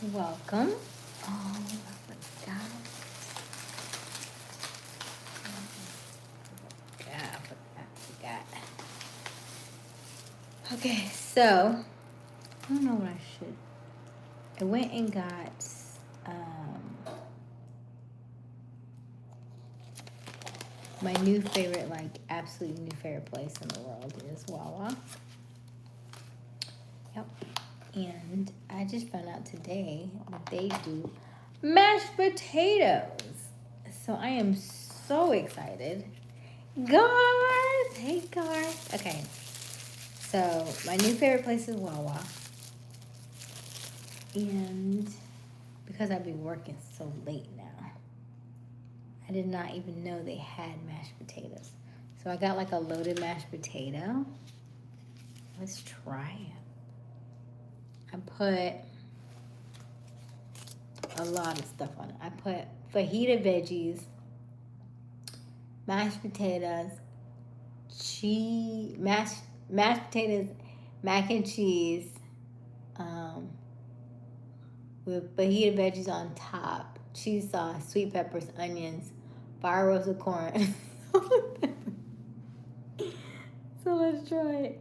Welcome. Oh, I forgot. I forgot. Okay, so I don't know what I should. I went and got my new favorite, like absolute new favorite place in the world is Wawa. Yep. And I just found out today that they do mashed potatoes. So I am so excited. Garth! Hey, Garth. Okay. So my new favorite place is Wawa. And because I've been working so late now, I did not even know they had mashed potatoes. So I got like a loaded mashed potato. Let's try it. I put a lot of stuff on it. I put fajita veggies, mashed potatoes, cheese, mashed potatoes, mac and cheese, with fajita veggies on top, cheese sauce, sweet peppers, onions, fire roasted corn. So let's try it.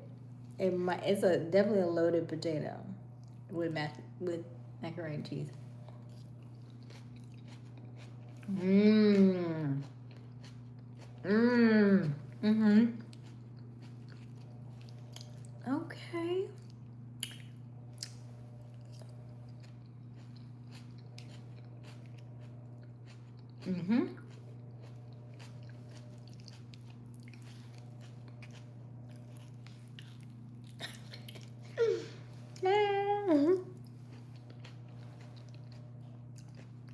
It's definitely a loaded potato with macaroni and cheese. Mmm. Mmm. Mm-hmm. Okay. Mm-hmm.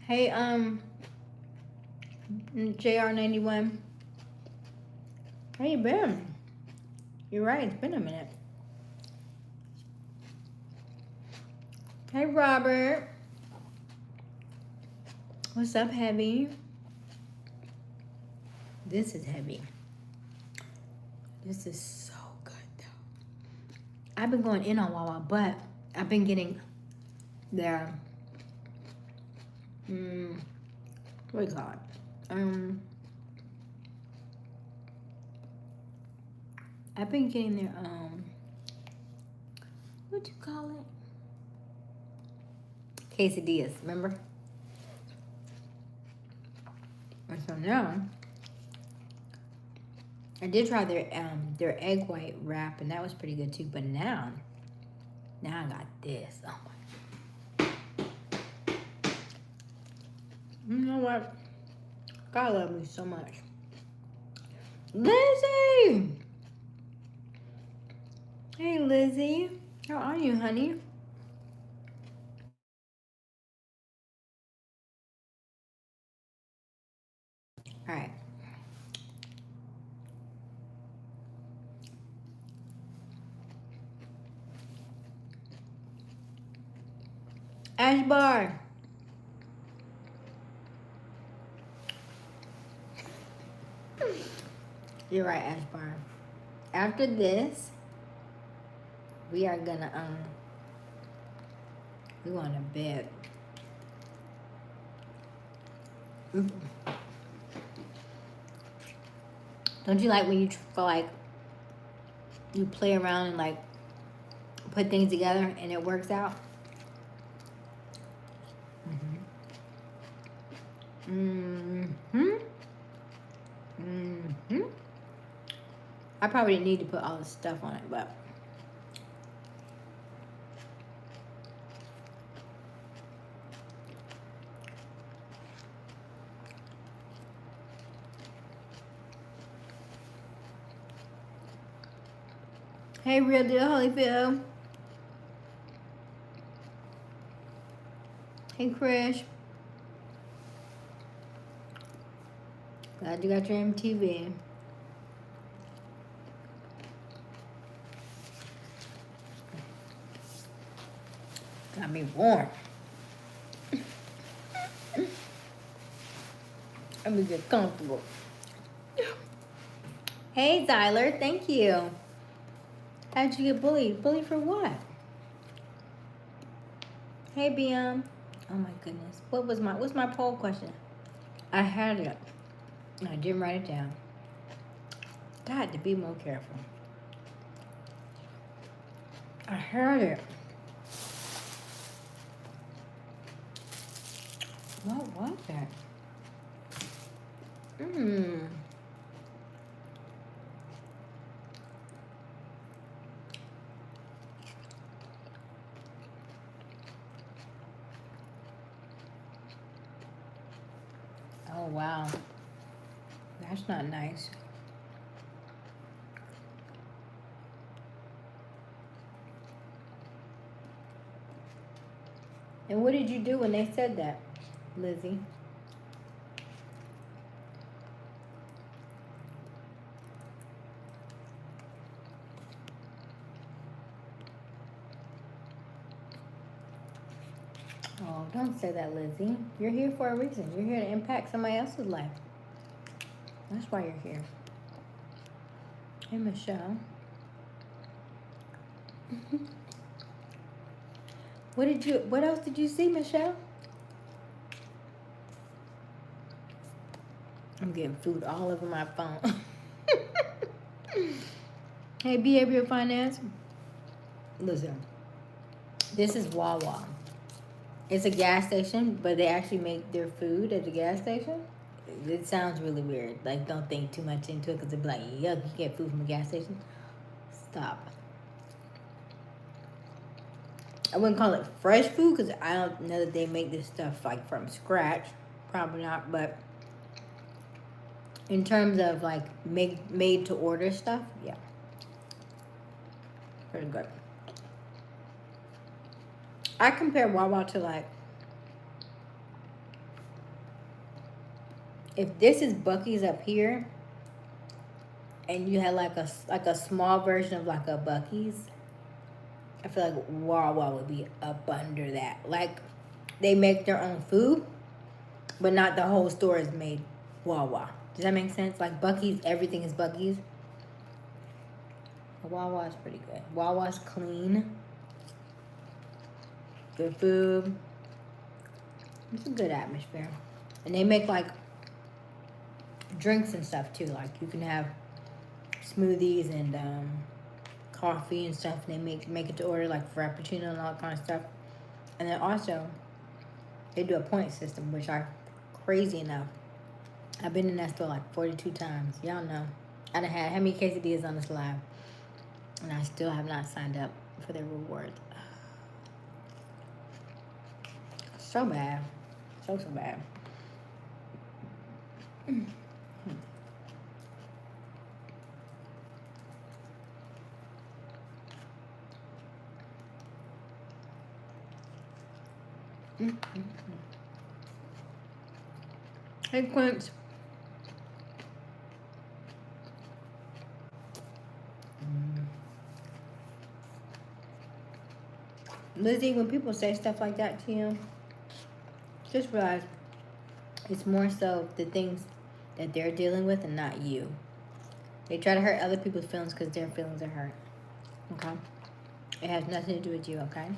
Hey, JR91. How you been? You're right, it's been a minute. Hey, Robert. What's up, Heavy? This is heavy. This is so good, though. I've been going in on Wawa, but I've been getting their, what do you call it? I've been getting their, what you call it? Quesadillas, remember? And so now, I did try their egg white wrap, and that was pretty good too. But now I got this. Oh my! You know what? God love me so much. Lizzie! Hey, Lizzie. How are you, honey? All right. Ashbar. You're right, Ashbar. After this, we are gonna we going to bed. Don't you like when you feel like you play around and like put things together and it works out? I probably didn't need to put all the stuff on it, but hey, Real Deal Holyfield. Hey, Krish. Glad you got your MTV. Got me warm. Let me get comfortable. Hey, Zyler. Thank you. How'd you get bullied? Bullied for what? Hey, BM. Oh my goodness. What's my poll question? I had it. I didn't write it down. Got to be more careful. I heard it. What was that? Mmm. Oh, wow. That's not nice. And what did you do when they said that, Lizzie? Oh, don't say that, Lizzie. You're here for a reason. You're here to impact somebody else's life. That's why you're here. Hey, Michelle. What else did you see, Michelle? I'm getting food all over my phone. Hey, behavioral finance. Listen, this is Wawa. It's a gas station, but they actually make their food at the gas station. It sounds really weird. Like, don't think too much into it because they'll be like, yuck, you get food from a gas station. Stop. I wouldn't call it fresh food because I don't know that they make this stuff like from scratch. Probably not, but in terms of like made to order stuff, yeah, pretty good. I compare Wawa to like, if this is Buc-ee's up here, and you had like a small version of like a Buc-ee's, I feel like Wawa would be up under that. Like, they make their own food, but not the whole store is made Wawa. Does that make sense? Like Buc-ee's, everything is Buc-ee's. Wawa is pretty good. Wawa's clean. Good food. It's a good atmosphere. And they make like drinks and stuff too. Like you can have smoothies and coffee and stuff. And they make it to order, like frappuccino and all that kind of stuff. And then also they do a point system, which are crazy enough. I've been in that store like 42 times. Y'all know. I done had how many quesadillas on this live, and I still have not signed up for their rewards. So bad. So bad. Hey, Quince. Lizzie, when people say stuff like that to you, just realize it's more so the things that they're dealing with and not you. They try to hurt other people's feelings because their feelings are hurt. Okay? It has nothing to do with you, okay?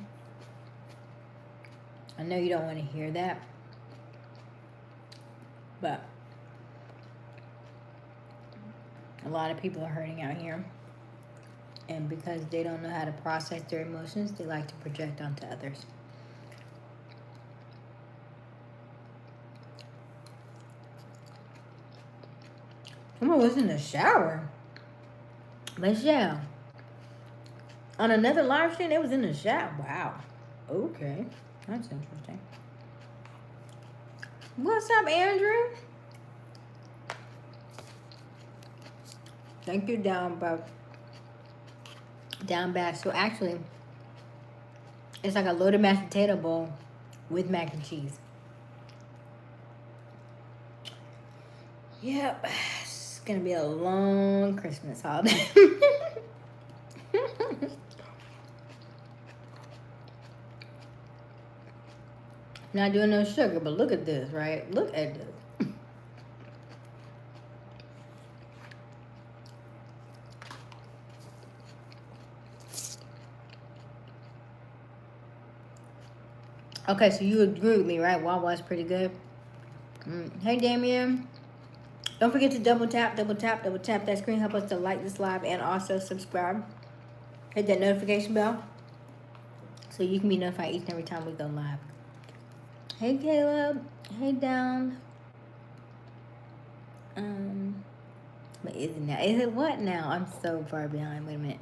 I know you don't want to hear that, but a lot of people are hurting out here. And because they don't know how to process their emotions, they like to project onto others. Someone was in the shower. Michelle. On another live stream, it was in the shower. Wow. Okay. That's interesting. What's up, Andrew? Thank you, down back. So actually, it's like a loaded mashed potato bowl with mac and cheese. Yep. It's gonna be a long Christmas holiday. Not doing no sugar, but look at this, right? Look at this. Okay, so you agree with me, right? Wawa's pretty good. Hey, Damien. Don't forget to double tap that screen. Help us to like this live and also subscribe. Hit that notification bell so you can be notified each and every time we go live. Hey, Caleb. Hey, Down. But is it now? Is it what now? I'm so far behind. Wait a minute.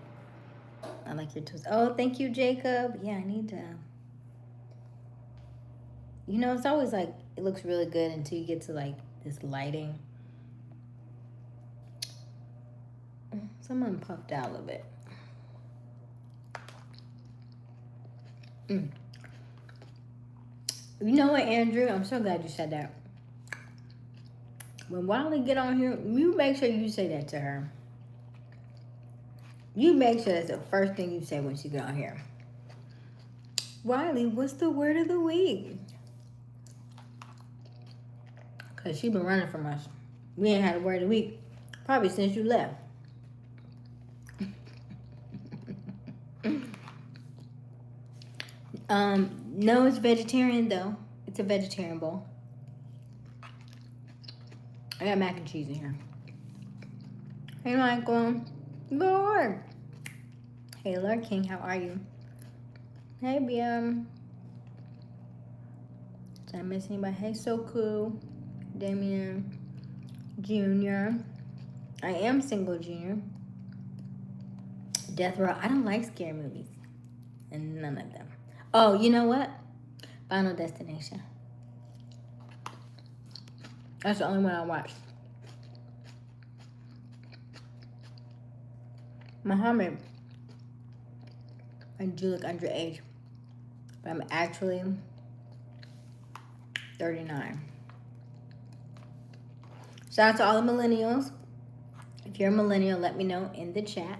I like your toast. Oh, thank you, Jacob. Yeah, I need to. You know, it's always like, it looks really good until you get to like this lighting. Someone puffed out a little bit. You know what, Andrew? I'm so glad you said that. When Wiley get on here, you make sure you say that to her. You make sure that's the first thing you say when she get on here. Wiley, what's the word of the week? Because she been running from us. We ain't had a word of the week probably since you left. No, it's vegetarian though. It's a vegetarian bowl. I got mac and cheese in here. Hey, Michael. Lord. Hey, Lord King, how are you? Hey, BM. Did I miss anybody? Hey, So Cool. Damien. Junior. I am single, Junior. Death Row. I don't like scary movies. And none of them. Oh, you know what? Final Destination. That's the only one I watched. Muhammad. I do look underage. But I'm actually 39. Shout out to all the millennials. If you're a millennial, let me know in the chat.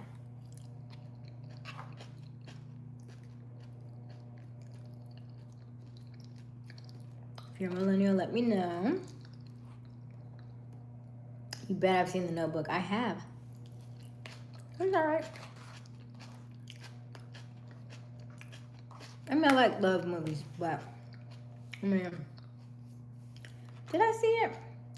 If you're a millennial, let me know. You bet I've seen The Notebook. I have. It's alright. I mean, I like love movies, but I mean, did I see it?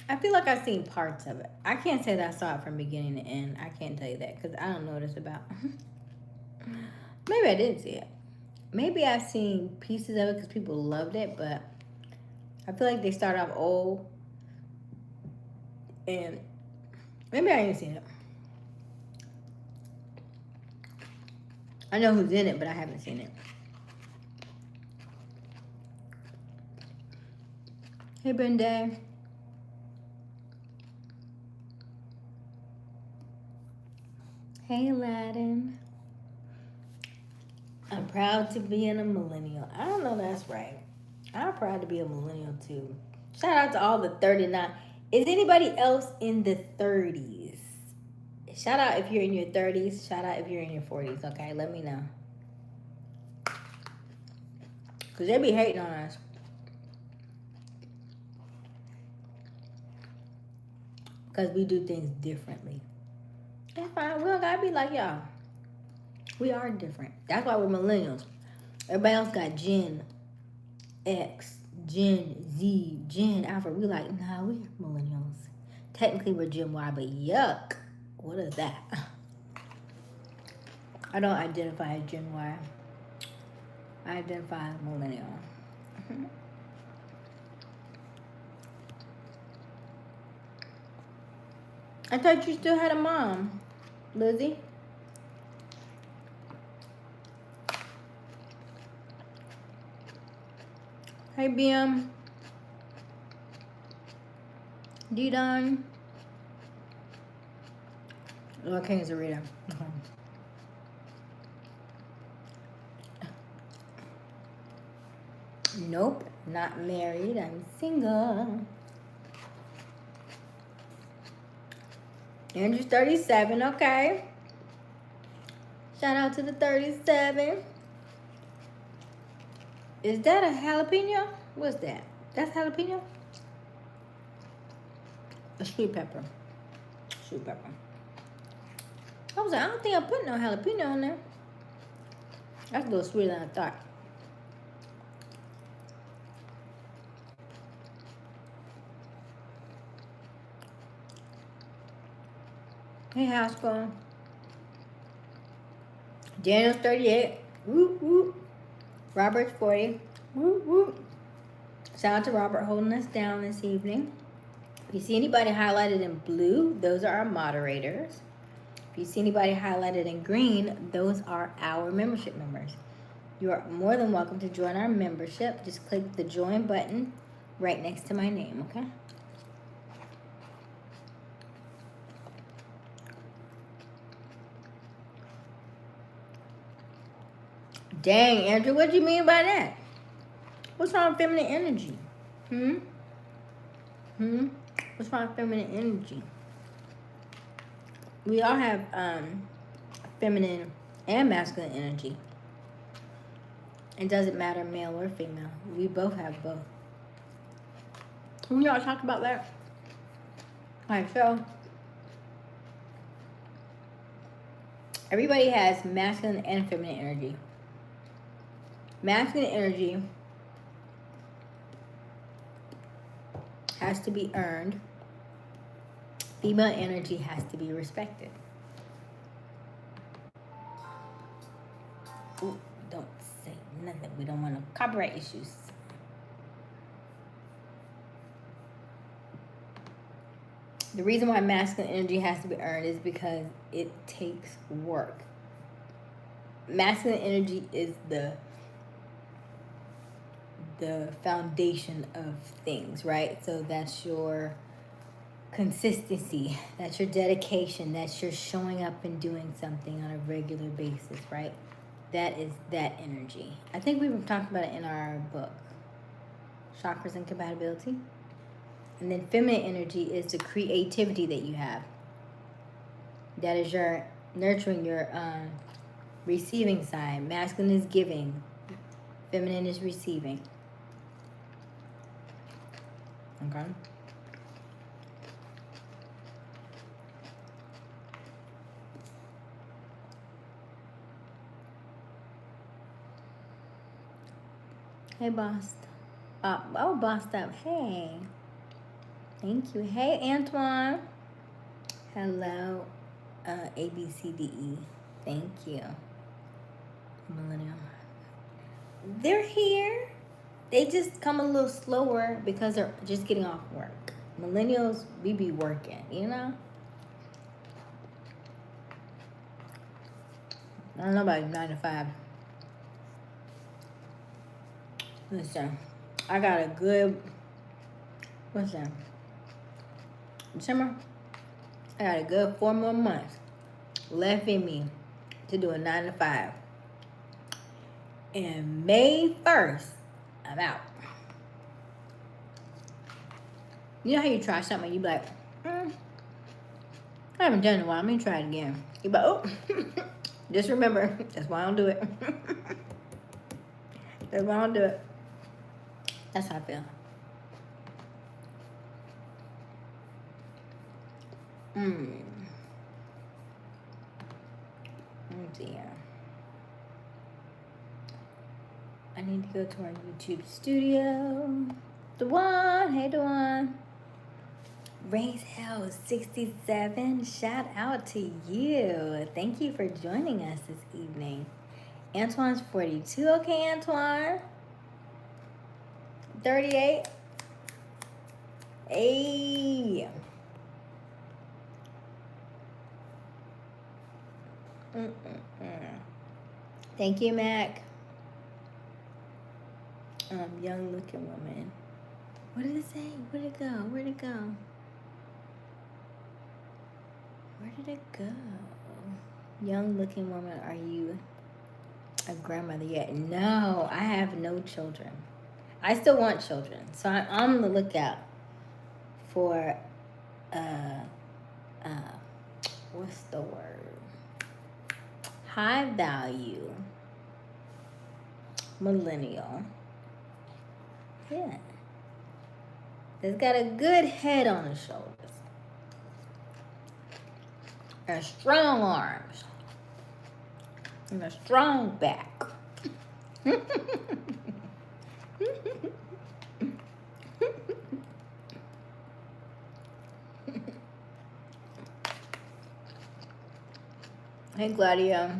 I feel like I've seen parts of it. I can't say that I saw it from beginning to end. I can't tell you that because I don't know what it's about. Maybe I didn't see it. Maybe I've seen pieces of it because people loved it, but I feel like they start off old and maybe I ain't seen it. I know who's in it, but I haven't seen it. Hey, Brenda. Hey, Aladdin. I'm proud to be a millennial. I don't know that's right. I'm proud to be a millennial, too. Shout out to all the 39. Is anybody else in the 30s? Shout out if you're in your 30s. Shout out if you're in your 40s, okay? Let me know. Because they be hating on us. Because we do things differently. That's fine. We don't got to be like y'all. We are different. That's why we're millennials. Everybody else got Gen X, Gen Z, Gen Alpha. We like, nah, we're millennials. Technically, we're Gen Y, but yuck. What is that? I don't identify as Gen Y. I identify as millennial. I thought you still had a mom, Lizzie. Hey, BM. D-Don. Oh, King is a reader. Okay. Nope, not married. I'm single. Andrew's 37, okay. Shout out to the 37. Is that a jalapeno? What's that? That's jalapeno? A sweet pepper. Sweet pepper. I was like, I don't think I put no jalapeno on there. That's a little sweeter than I thought. Hey, Haskell. Daniel's 38. Whoop, whoop. Robert's 40. Whoop, whoop. Shout out to Robert holding us down this evening. If you see anybody highlighted in blue, those are our moderators. If you see anybody highlighted in green, those are our membership members. You are more than welcome to join our membership. Just click the join button right next to my name, okay? Dang, Andrew, what do you mean by that? What's wrong with feminine energy? What's wrong with feminine energy? We all have feminine and masculine energy. It doesn't matter male or female. We both have both. Can y'all talk about that? Alright, so everybody has masculine and feminine energy. Masculine energy has to be earned. Female energy has to be respected. Ooh, don't say nothing. We don't want no copyright issues. The reason why masculine energy has to be earned is because it takes work. Masculine energy is the foundation of things, right? So that's your consistency, that's your dedication, that's your showing up and doing something on a regular basis, right? That is that energy. I think we were talking about it in our book, Chakras and Compatibility. And then feminine energy is the creativity that you have. That is your nurturing, your receiving side. Masculine is giving, feminine is receiving. Okay. Hey, boss. Oh, bossed up. Hey. Thank you. Hey, Antoine. Hello, ABCDE. Thank you. Millennial. They're here. They just come a little slower because they're just getting off work. Millennials, we be working, you know? I don't know about 9 to 5. Listen, I got a good, what's that? December? I got a good 4 more months left in me to do a 9 to 5. And May 1st, I'm out. You know how you try something and you be like, I haven't done it in a while. I'm going to try it again. You be like, oh, just remember, that's why I don't do it. That's why I don't do it. That's how I feel. Let me see here. I need to go to our YouTube studio. Dewan, hey Dewan. Raise Hell 67, shout out to you. Thank you for joining us this evening. Antoine's 42. Okay, Antoine. 38. Hey. Thank you, Mac. Young looking woman. What did it say? Where'd it go? Where'd it go? Where did it go? Young looking woman, are you a grandmother yet? No, I have no children. I still want children. So I'm on the lookout for what's the word? High value millennial. Yeah. That's got a good head on his shoulders. And strong arms. And a strong back. Hey, Gladio.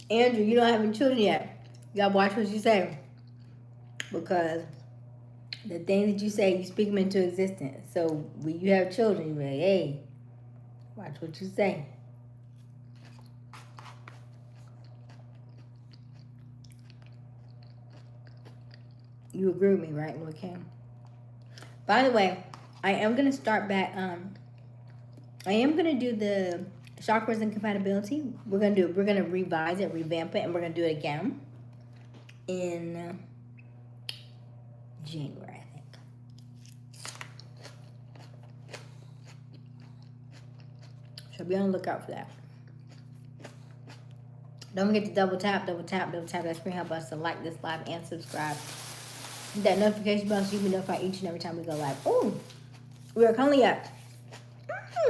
Andrew, you don't have any children yet. You gotta watch what you say. Because the things that you say, you speak them into existence. So when you have children, you be like, hey, watch what you say. You agree with me, right, Lord Kim? By the way, I am gonna start back. I am gonna do the chakras and compatibility. We're gonna revise it, revamp it, and we're gonna do it again in January, I think. So be on the lookout for that. Don't forget to double tap that screen. Help us to like this live and subscribe. Hit that notification bell so you can be notified each and every time we go live. Oh, we are currently at.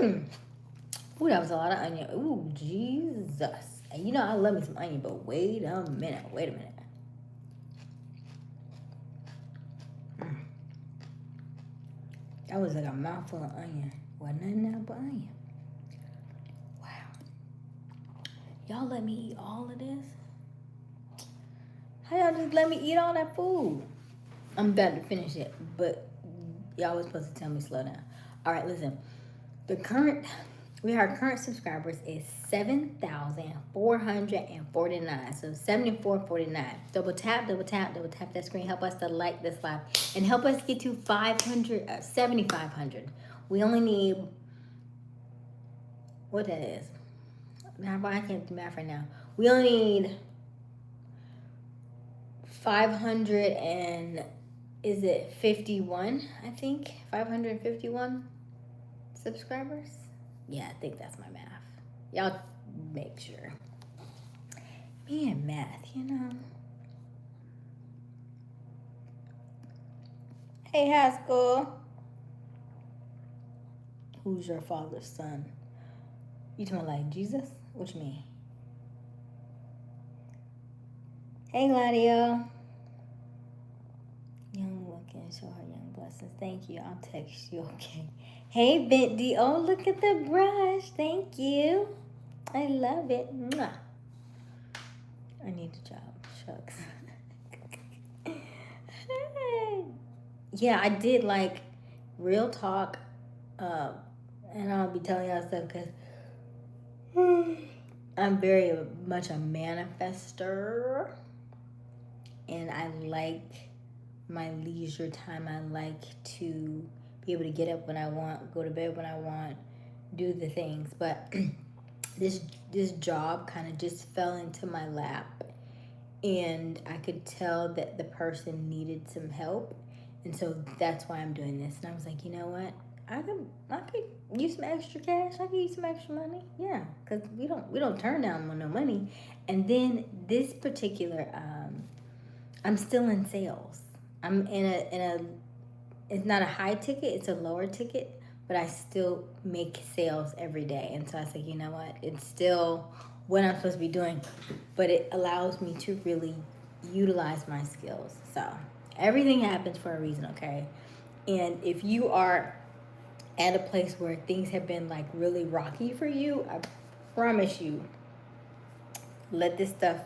Ooh, that was a lot of onion. Ooh, Jesus. And you know I love me some onion, but wait a minute. That was like a mouthful of onion. Wasn't nothing else but onion. Wow. Y'all let me eat all of this? How y'all just let me eat all that food? I'm about to finish it, but y'all was supposed to tell me slow down. All right, listen. Our current subscribers is 7,449. So 7449. Double tap that screen. Help us to like this live and help us get to 7,500. We only need what that is. I can't do math right now. We only need 500 and is it 51? I think 551 subscribers. Yeah, I think that's my math. Y'all make sure. Me and math, you know. Hey, Haskell. Who's your father's son? You talking like Jesus? What you mean? Hey, Gladio. Young looking, show her young blessings. Thank you. I'll text you, okay? Hey, Bendy. Oh, look at the brush. Thank you. I love it. Mwah. I need a job. Shucks. Yeah, I did like real talk. And I'll be telling y'all stuff because I'm very much a manifester. And I like my leisure time. I like to be able to get up when I want, go to bed when I want, do the things. But this job kind of just fell into my lap, and I could tell that the person needed some help, and so that's why I'm doing this. And I was like, you know what? I could use some extra cash. I could use some extra money. Yeah, because we don't turn down no money. And then this particular, I'm still in sales. I'm in a it's not a high ticket, it's a lower ticket, but I still make sales every day. And so I said, you know what? It's still what I'm supposed to be doing, but it allows me to really utilize my skills. So everything happens for a reason, okay? And if you are at a place where things have been like really rocky for you, I promise you, let this stuff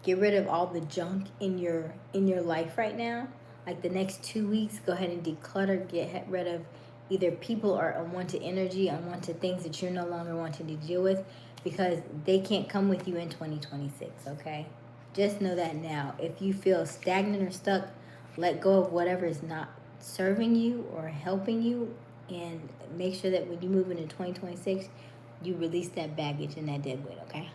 get rid of all the junk in your life right now. Like the next 2 weeks, go ahead and declutter, get rid of either people or unwanted energy, unwanted things that you're no longer wanting to deal with, because they can't come with you in 2026, okay? Just know that now. If you feel stagnant or stuck, let go of whatever is not serving you or helping you, and make sure that when you move into 2026, you release that baggage and that dead weight, okay?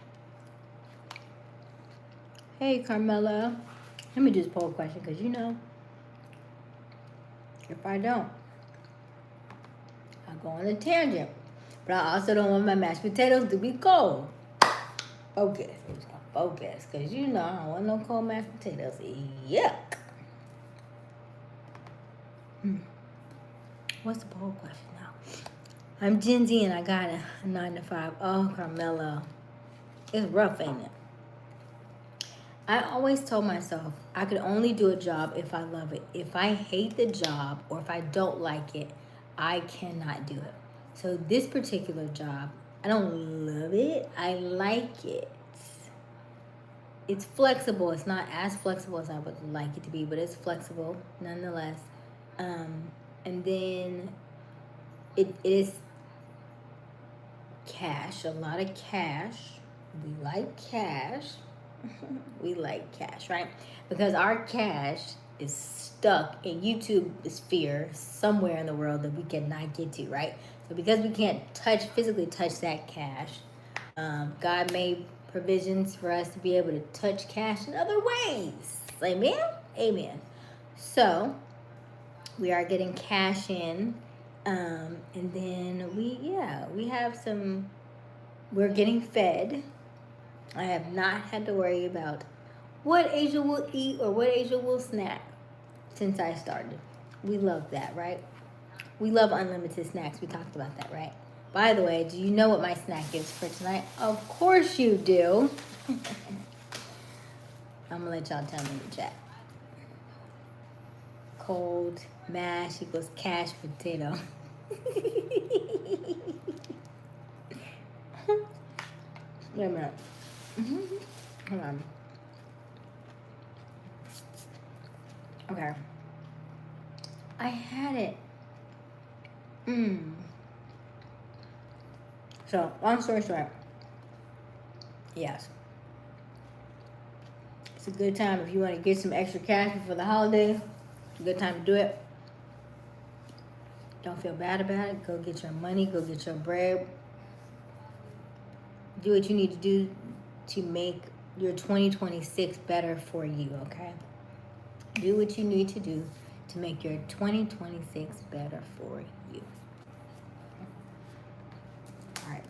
Hey, Carmela. Let me do this poll question, because you know, if I don't, I'll go on a tangent. But I also don't want my mashed potatoes to be cold. Focus. I'm just going to focus, because you know I don't want no cold mashed potatoes. Yuck. What's the poll question now? I'm Gen Z and I got a 9 to 5. Oh, Carmela. It's rough, ain't it? I always told myself I could only do a job if I love it. If I hate the job or if I don't like it, I cannot do it. So this particular job, I don't love it. I like it. It's flexible. It's not as flexible as I would like it to be, but it's flexible nonetheless. And then it is cash, a lot of cash. We like cash. We like cash, right? Because our cash is stuck in YouTube sphere somewhere in the world that we cannot get to, right? So because we can't physically touch that cash, God made provisions for us to be able to touch cash in other ways. Amen? Amen. So we are getting cash in. And then we have we're getting fed. I have not had to worry about what Asia will eat or what Asia will snack since I started. We love that, right? We love unlimited snacks. We talked about that, right? By the way, do you know what my snack is for tonight? Of course you do. I'm gonna let y'all tell me in the chat. Cold mash equals cash potato. Wait a minute. Hold on. Okay. I had it. So, long story short. Yes. It's a good time if you want to get some extra cash before the holidays. It's a good time to do it. Don't feel bad about it. Go get your money. Go get your bread. Do what you need to do to make your 2026 better for you, okay? Do what you need to do to make your 2026 better for you. All right.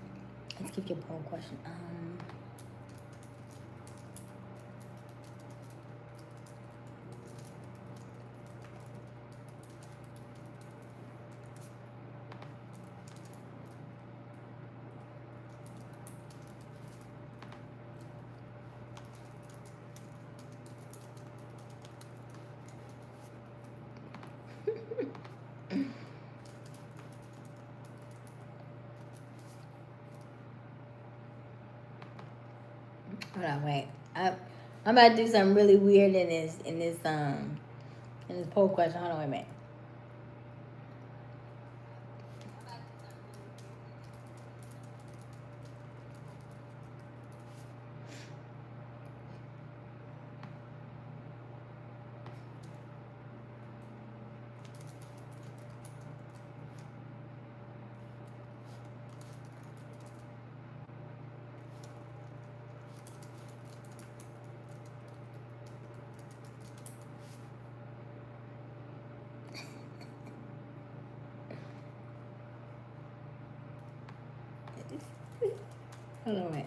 Let's keep your poll question. Hold on, wait. I'm about to do something really weird in this poll question. Hold on, wait a minute. Hold on, wait.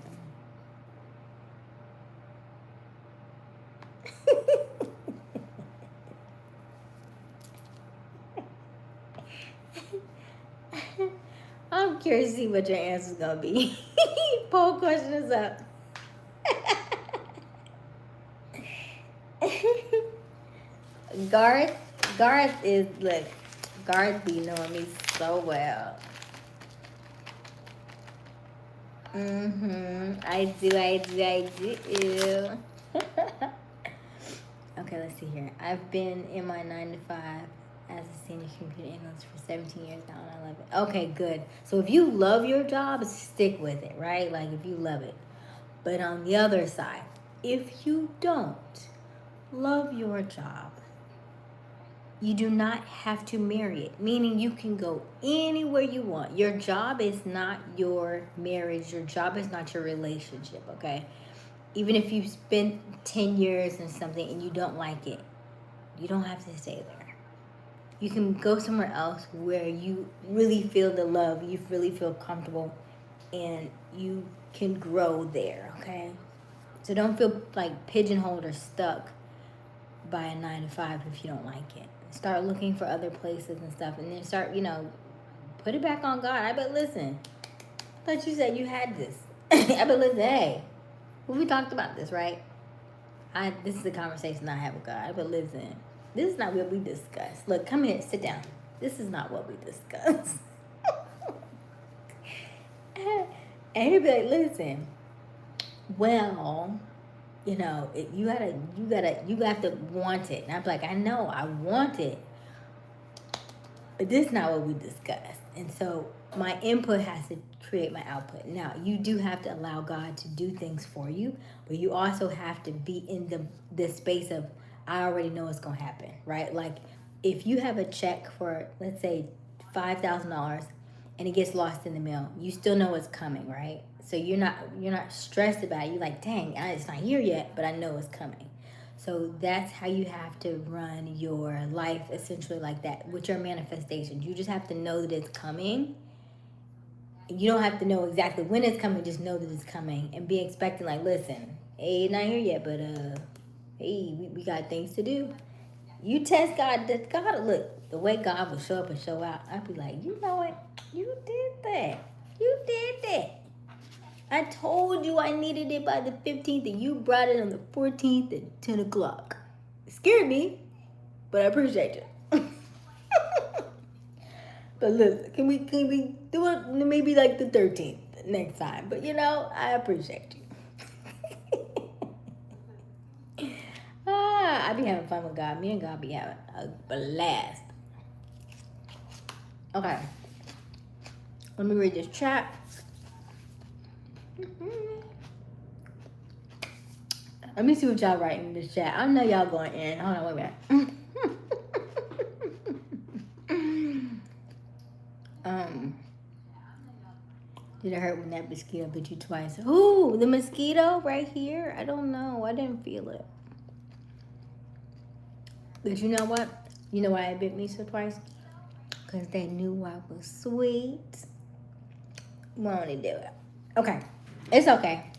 I'm curious to see what your answer's gonna be. Poll question is up. Garth is, look, Garth be knowing me so well. I do. Okay, let's see here. I've been in my 9 to 5 as a senior computer analyst for 17 years now, and I love it. Okay, good. So if you love your job, stick with it, right? Like if you love it. But on the other side, if you don't love your job, you do not have to marry it, meaning you can go anywhere you want. Your job is not your marriage. Your job is not your relationship, okay? Even if you've spent 10 years in something and you don't like it, you don't have to stay there. You can go somewhere else where you really feel the love, you really feel comfortable, and you can grow there, okay? So don't feel like pigeonholed or stuck by a 9 to 5 if you don't like it. Start looking for other places and stuff, and then start, put it back on God. I bet, listen, I thought you said you had this. I bet, listen, hey, we talked about this, right? This is a conversation I have with God. But listen, this is not what we discuss. Look, come here, sit down. This is not what we discuss. And he'd be like, listen, well, you know, you have to want it. And I'd be like, I know, I want it, but this is not what we discussed. And so my input has to create my output. Now, you do have to allow God to do things for you, but you also have to be in the space of, I already know it's going to happen, right? Like, if you have a check for, let's say, $5,000 and it gets lost in the mail, you still know it's coming, right? So you're not stressed about it. You're like, dang, it's not here yet, but I know it's coming. So that's how you have to run your life, essentially, like that with your manifestations. You just have to know that it's coming. You don't have to know exactly when it's coming, just know that it's coming and be expecting, like, listen, hey, it's not here yet, but hey, we got things to do. You test God, look, the way God will show up and show out, I'd be like, you know what? You did that. You did that. I told you I needed it by the 15th, and you brought it on the 14th at 10 o'clock. It scared me, but I appreciate you. But look, can we do it maybe like the 13th next time? But you know, I appreciate you. I be having fun with God. Me and God be having a blast. Okay. Let me read this chat. Let me see what y'all writing in this chat. I know y'all going in. Hold on, wait a minute. Did it hurt when that mosquito bit you twice? Ooh, the mosquito right here? I don't know. I didn't feel it. But you know what? You know why it bit me so twice? Because they knew I was sweet. Won't it do it? Okay. It's okay.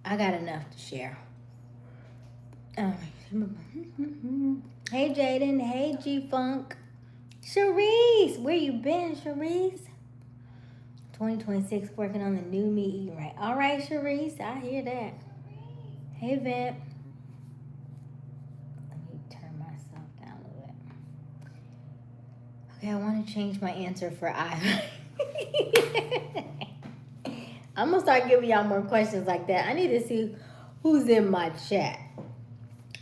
I got enough to share. Hey, Jaden. Hey, G-Funk. Sharice. Where you been, Sharice? 2026, working on the new me eating right. All right, Sharice. I hear that. Hey, Vamp. Let me turn myself down a little bit. Okay, I want to change my answer for I. I'm going to start giving y'all more questions like that. I need to see who's in my chat.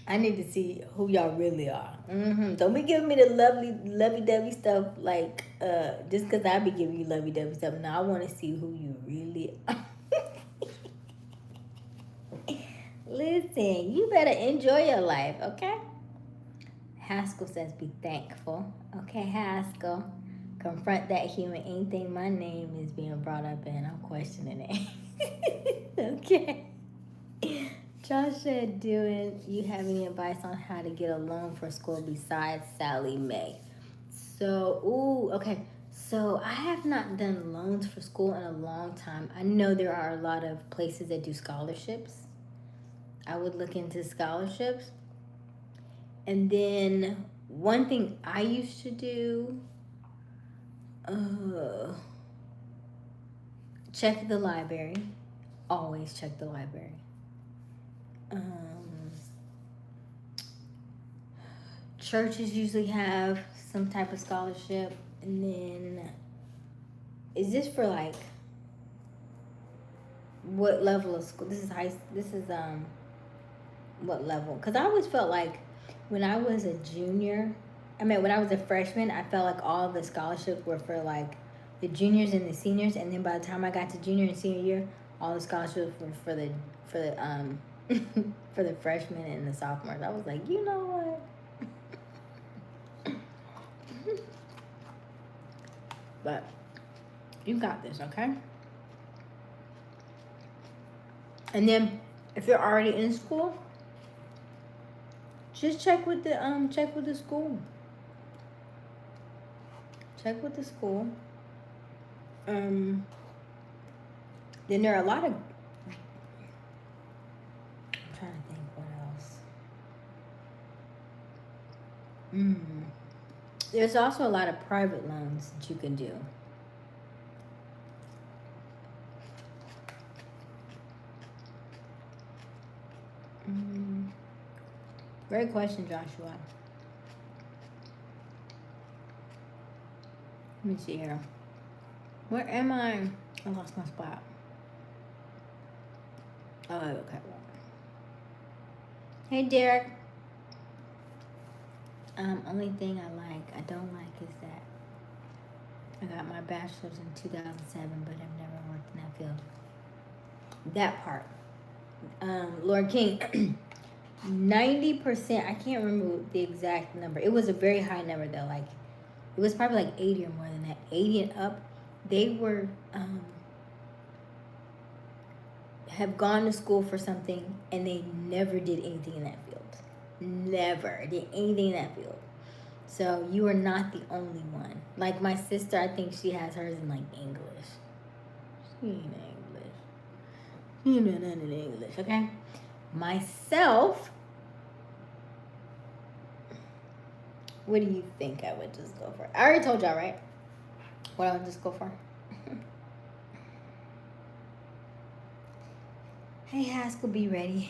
I need to see who y'all really are. Don't be giving me the lovey-dovey stuff like, just because I be giving you lovey-dovey stuff. Now I want to see who you really are. Listen, you better enjoy your life, okay? Haskell says be thankful. Okay, Haskell. Confront that human. Anything my name is being brought up in, I'm questioning it. Okay. Josh said, do you have any advice on how to get a loan for school besides Sally Mae? So, okay. So I have not done loans for school in a long time. I know there are a lot of places that do scholarships. I would look into scholarships. And then one thing I used to do, check the library. Always check the library. Churches usually have some type of scholarship. And then, is this for like what level of school? This is what level? Because I always felt like when I was a junior, when I was a freshman, I felt like all the scholarships were for like the juniors and the seniors, and then by the time I got to junior and senior year, all the scholarships were for the for the freshmen and the sophomores. I was like, you know what? But you got this, okay? And then if you're already in school, just check with the school. Check with the school. Then there are a lot of, I'm trying to think what else. There's also a lot of private loans that you can do. Mm. Great question, Joshua. Let me see here. Where am I? I lost my spot. Oh, okay. Hey, Derek. Only thing I don't like is that I got my bachelor's in 2007, but I've never worked in that field. That part. Lord King, 90%, I can't remember the exact number. It was a very high number though. Like, it was probably like 80 or more than that. 80 and up. They were, have gone to school for something and they never did anything in that field. Never did anything in that field. So you are not the only one. Like my sister, I think she has hers in like English. She ain't English. You know none of English, okay? Myself, what do you think I would just go for? I already told y'all, right? What I would just go for. Hey Haskell, be ready.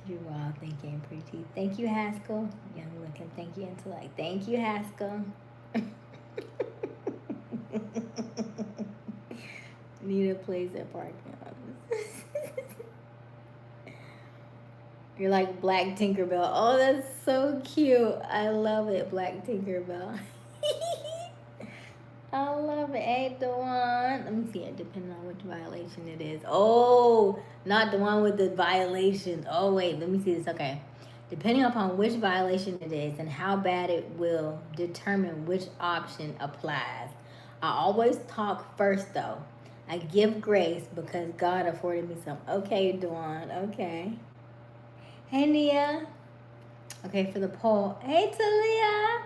You're wild thinking, pretty. Thank you, Haskell. Young looking. Thank you, intellect. Thank you, Haskell. Need a place at parking office. You're like Black Tinkerbell. Oh, that's so cute. I love it, Black Tinkerbell. I love it. Hey, the one. Let me see it, depending on which violation it is. Oh, not the one with the violations. Oh, wait. Let me see this. Okay. Depending upon which violation it is and how bad it will determine which option applies. I always talk first, though. I give grace because God afforded me some. Okay, Dawn. Okay. Hey, Nia. Okay, for the poll. Hey, Talia.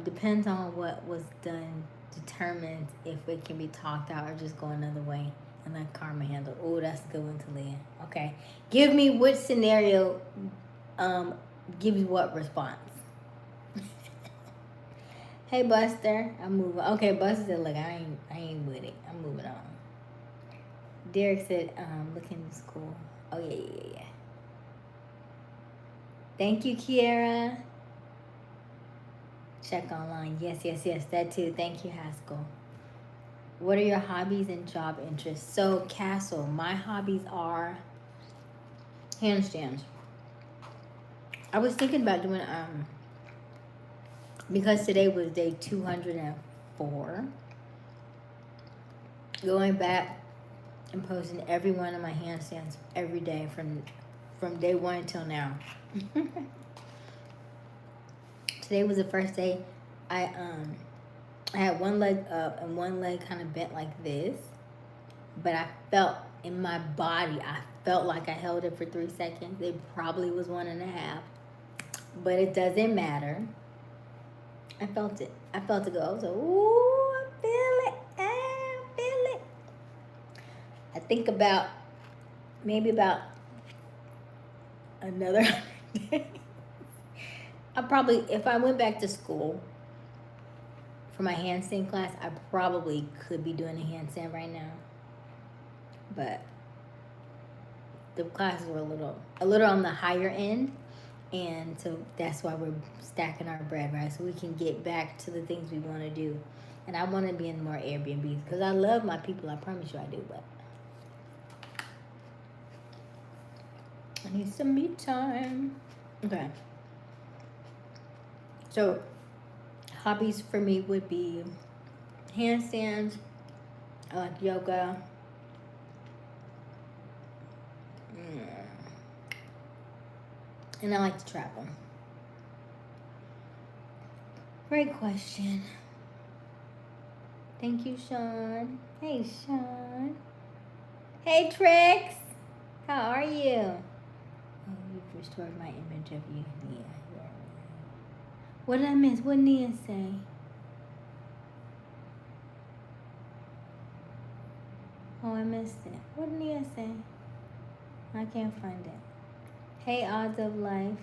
Depends on what was done determines if it can be talked out or just go another way and let karma handle. Oh, that's a good one, Talia. Okay. Give me which scenario gives what response. Hey, Buster. I'm moving. Okay, Buster said, look, I ain't with it. I'm moving on. Derek said, looking to school. Oh, yeah. Thank you, Kiera. Check online. Yes. That too. Thank you, Haskell. What are your hobbies and job interests? So, Castle, my hobbies are handstands. I was thinking about doing, because today was day 204, going back and posting every one of my handstands every day from day one until now. Today was the first day I had one leg up and one leg kind of bent like this, but I felt in my body, I felt like I held it for 3 seconds. It probably was 1.5, but it doesn't matter. I felt it. I felt it go. I was like, ooh, I feel it. I feel it. I think maybe about another day. I probably, if I went back to school for my handstand class, I probably could be doing a handstand right now. But the classes were a little on the higher end, and so that's why we're stacking our bread, right? So we can get back to the things we want to do. And I want to be in more Airbnbs because I love my people. I promise you I do, but I need some me time. Okay. So hobbies for me would be handstands. I like yoga. And I like to travel. Great question. Thank you, Sean. Hey, Sean. Hey, Trix. How are you? Oh, you've restored my image of you. Yeah. What did I miss? What did Nia say? Oh, I missed it. What did Nia say? I can't find it. Hey, odds of life.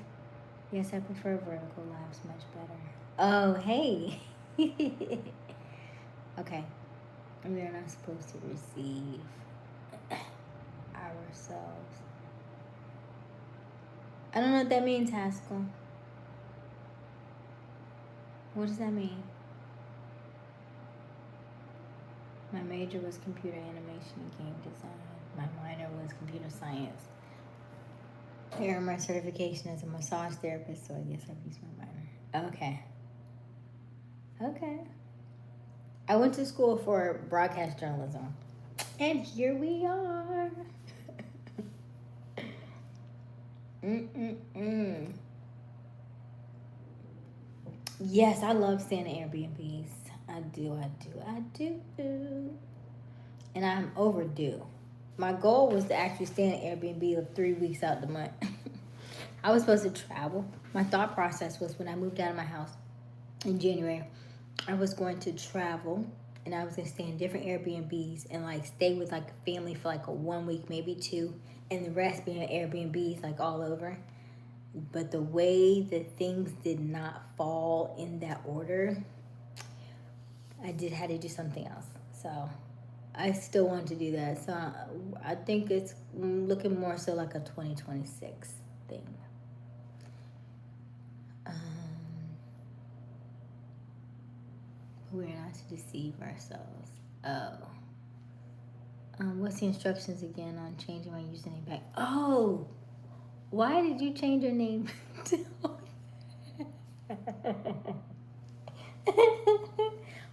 Yes, I prefer vertical lives much better. Oh, hey. Okay. We are not supposed to receive ourselves. I don't know what that means, Haskell. What does that mean? My major was computer animation and game design. My minor was computer science. I earned my certification as a massage therapist, so I guess I've used my minor. Okay. Okay. I went to school for broadcast journalism. And here we are. Yes, I love staying at Airbnbs. I do. And I'm overdue. My goal was to actually stay in an Airbnb of 3 weeks out the month. I was supposed to travel. My thought process was when I moved out of my house in January, I was going to travel and I was going to stay in different Airbnbs and like stay with like a family for like a 1 week, maybe 2, and the rest being Airbnbs like all over. But the way that things did not fall in that order, I had to do something else. So I still want to do that. So I think it's looking more so like a 2026 thing. We're not to deceive ourselves. Oh. What's the instructions again on changing my username back? Oh, why did you change your name?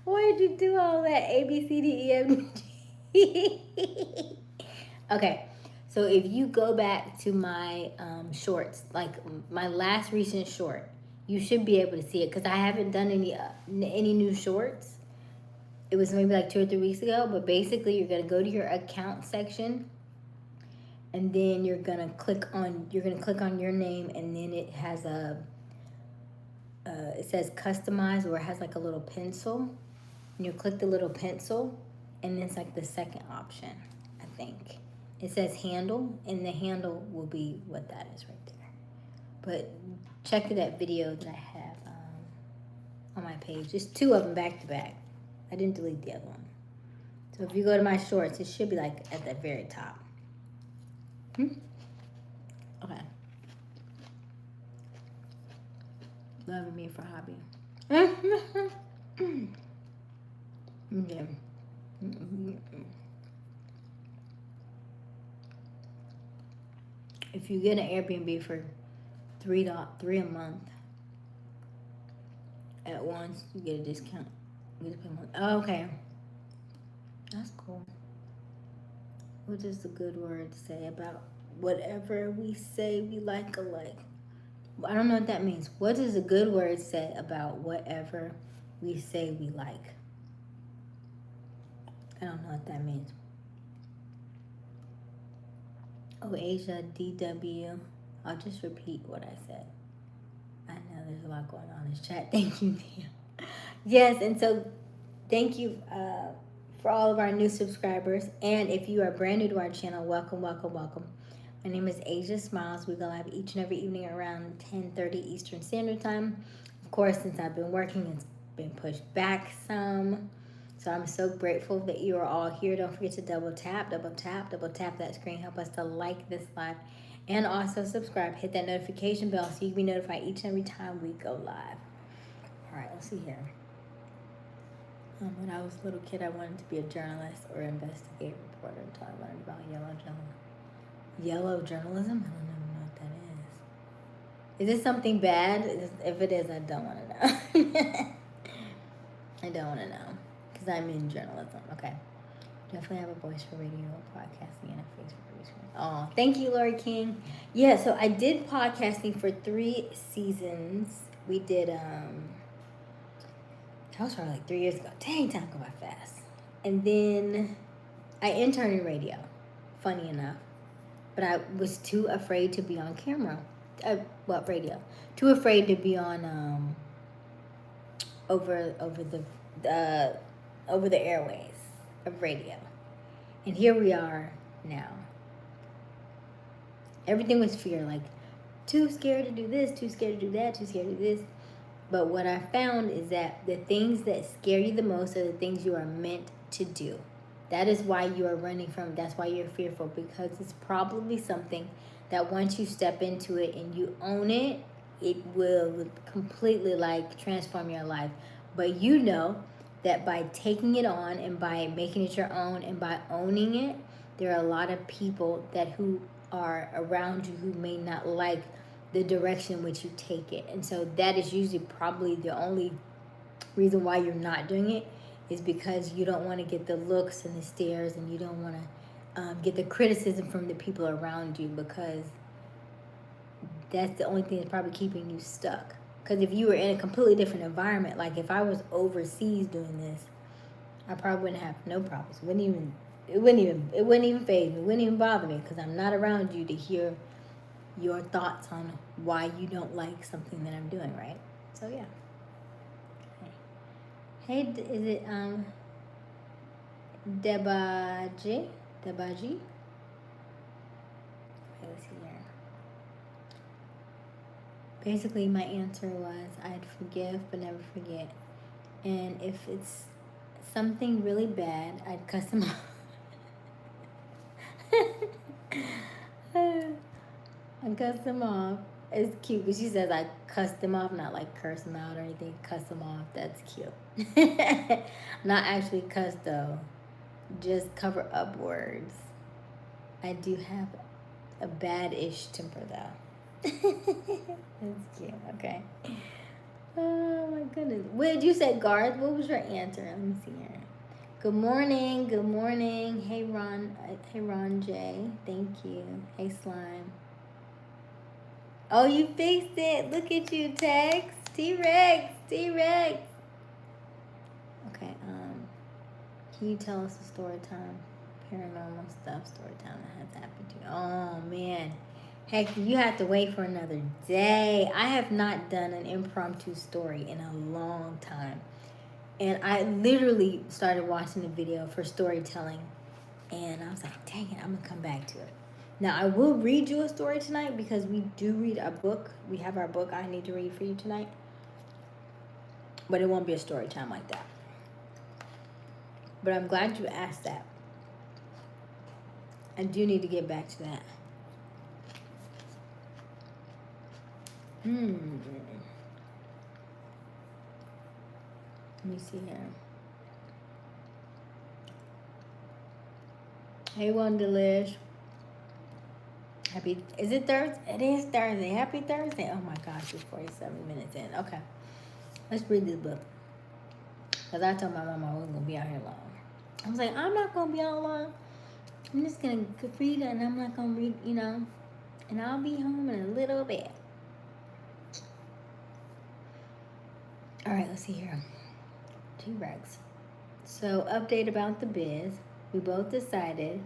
Why did you do all that? A, B, C, D, E, F, G? Okay, so if you go back to my shorts, like my last recent short, you should be able to see it because I haven't done any new shorts. It was maybe like 2 or 3 weeks ago, but basically you're gonna go to your account section, and then you're gonna click on your name, and then it has it says customize, or it has like a little pencil, and you click the little pencil, and then it's like the second option, I think. It says handle, and the handle will be what that is right there. But check that video that I have on my page. There's 2 of them back to back. I didn't delete the other one. So if you go to my shorts, it should be like at the very top. Okay. Loving me for hobby. Okay. If you get an Airbnb for $3 a month at once, you get a discount. Oh, okay. That's cool. What does the good word say about whatever we say we like alike? I don't know what that means. What does the good word say about whatever we say we like? I don't know what that means. Oh, Aysia, DW. I'll just repeat what I said. I know there's a lot going on in this chat. Thank you, Tia. Yes, and so thank you for all of our new subscribers. And if you are brand new to our channel, welcome. My name is Aysia Smiles. We go live each and every evening around 10:30 Eastern Standard Time. Of course, since I've been working, it's been pushed back some. So I'm so grateful that you are all here. Don't forget to double tap that screen. Help us to like this live. And also subscribe. Hit that notification bell so you can be notified each and every time we go live. All right, let's see here. When I was a little kid, I wanted to be a journalist or investigative reporter until I learned about yellow journalism. Yellow journalism? I don't even know what that is. Is this something bad? If it is, I don't want to know. I don't want to know. Because I'm in journalism. Okay. Definitely have a voice for radio, podcasting, and a face for research. Oh, thank you, Lori King. Yeah, so I did podcasting for 3 seasons. We did, that was probably like 3 years ago. Dang, time go by fast. And then I interned in radio, funny enough. But I was too afraid to be on camera. Radio? Too afraid to be on over the airways of radio. And here we are now. Everything was fear, like too scared to do this, too scared to do that, too scared to do this. But what I found is that the things that scare you the most are the things you are meant to do. That is why you are running from. That's why you're fearful, because it's probably something that once you step into it and you own it, it will completely like transform your life. But you know that by taking it on and by making it your own and by owning it, there are a lot of people that who are around you who may not like the direction in which you take it. And so that is usually probably the only reason why you're not doing it, is because you don't want to get the looks and the stares, and you don't want to get the criticism from the people around you, because that's the only thing that's probably keeping you stuck. Because if you were in a completely different environment, like if I was overseas doing this, I probably wouldn't have no problems. It wouldn't even phase me. It wouldn't even bother me, because I'm not around you to hear your thoughts on why you don't like something that I'm doing, right? So yeah. Hey, is it Debaji? Debaji? Okay, let's see here. Basically, my answer was I'd forgive but never forget. And if it's something really bad, I'd cuss them out. I cuss them off. It's cute because she says I cuss them off, not like curse them out or anything. Cuss them off. That's cute. Not actually cuss though. Just cover up words. I do have a bad-ish temper though. That's cute. Okay. Oh my goodness. What you said, Garth? What was your answer? Let me see here. Good morning. Good morning. Hey Ron. Hey Ron J. Thank you. Hey Slime. Oh, you fixed it. Look at you, Tex. T-Rex. T-Rex. Okay. Can you tell us a story time? Paranormal stuff, story time that has happened to you. Oh man. Heck, you have to wait for another day. I have not done an impromptu story in a long time. And I literally started watching the video for storytelling. And I was like, dang it, I'm going to come back to it. Now, I will read you a story tonight because we do read a book. We have our book I need to read for you tonight. But it won't be a story time like that. But I'm glad you asked that. I do need to get back to that. Let me see here. Hey, One Delish. Is it Thursday? It is Thursday. Happy Thursday. Oh my gosh, it's 47 minutes in. Okay. Let's read this book. Because I told my mom I wasn't going to be out here long. I was like, I'm not going to be out long. I'm just going to read it, and I'm not going to read, and I'll be home in a little bit. All right, let's see here. T-Rex. So, update about the biz. We both decided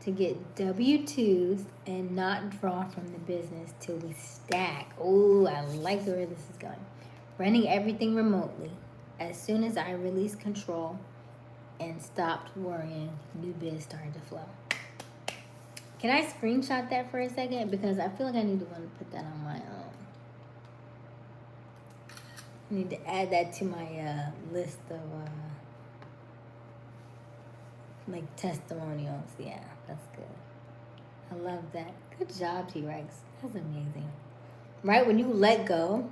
to get W-2s and not draw from the business till we stack. Oh, I like where this is going. Running everything remotely. As soon as I released control and stopped worrying, new biz started to flow. Can I screenshot that for a second? Because I feel like I need to want to put that on my own. I need to add that to my list of like testimonials. Yeah, that's good. I love that. Good job, T-Rex. That's amazing. Right? When you let go,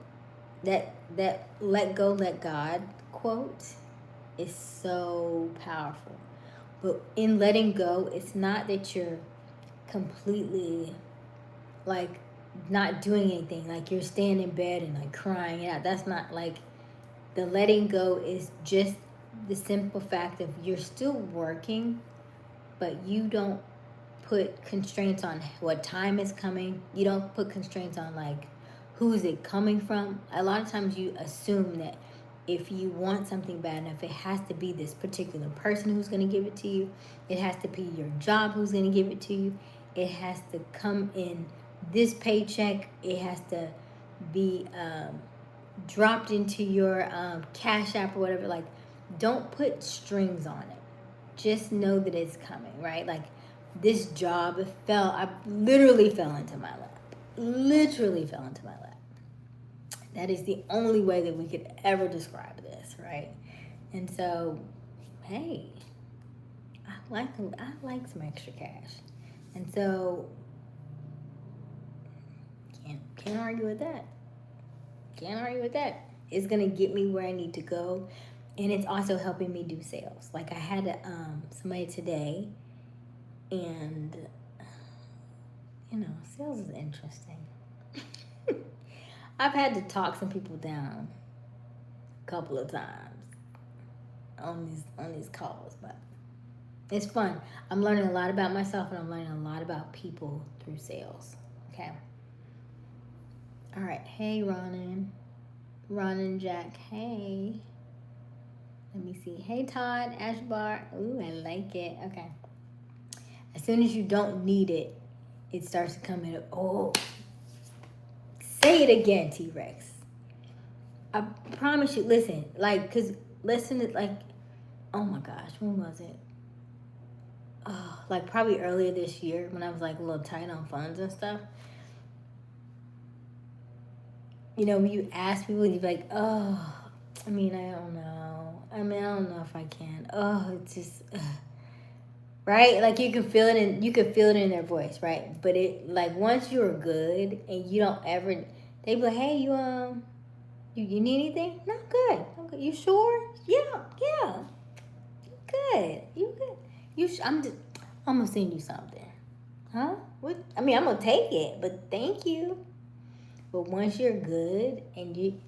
that let go, let God quote is so powerful. But in letting go, it's not that you're completely like not doing anything, like you're staying in bed and like crying it out. That's not like the letting go. Is just the simple fact of you're still working, but you don't put constraints on what time is coming. You don't put constraints on like who is it coming from. A lot of times you assume that if you want something bad enough, it has to be this particular person who's going to give it to you. It has to be your job who's going to give it to you. It has to come in this paycheck. It has to be dropped into your Cash App or whatever. Like, don't put strings on it. Just know that it's coming, right? Like, this job I literally fell into my lap. Literally fell into my lap. That is the only way that we could ever describe this, right? And so, hey, I like some extra cash. And so Can't argue with that. Can't argue with that. It's gonna get me where I need to go, and it's also helping me do sales. Like I had somebody today, and sales is interesting. I've had to talk some people down a couple of times on these calls, but it's fun. I'm learning a lot about myself, and I'm learning a lot about people through sales. Okay. All right. Hey, Ronan Jack. Hey. Let me see. Hey, Todd Ashbar. Ooh, I like it. Okay. As soon as you don't need it, it starts to come in. Oh, say it again, T-Rex. I promise you. Listen, oh my gosh, when was it? Oh, like probably earlier this year when I was like a little tight on funds and stuff. When you ask people, you're like, oh, I don't know. I don't know if I can. Oh, it's just, right? Like you can feel it in their voice, right? But it, like, once you're good and you don't ever, they be like, hey, you need anything? No, good. I'm good. You sure? Yeah. You good. I'm gonna send you something. Huh? What? I'm gonna take it, but thank you. But once you're good and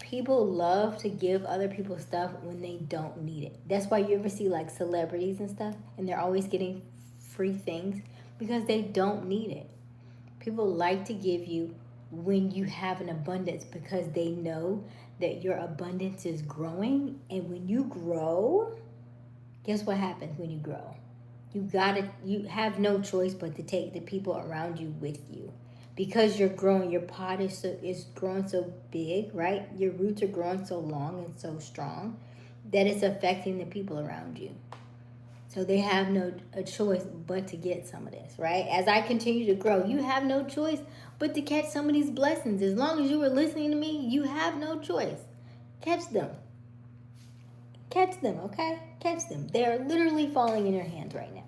people love to give other people stuff when they don't need it. That's why you ever see like celebrities and stuff, and they're always getting free things because they don't need it. People like to give you when you have an abundance because they know that your abundance is growing. And when you grow, guess what happens when you grow? You have no choice but to take the people around you with you. Because you're growing, your pot is growing so big, right? Your roots are growing so long and so strong that it's affecting the people around you. So they have no choice but to get some of this, right? As I continue to grow, you have no choice but to catch some of these blessings. As long as you were listening to me, you have no choice. Catch them. Catch them, okay? Catch them. They are literally falling in your hands right now.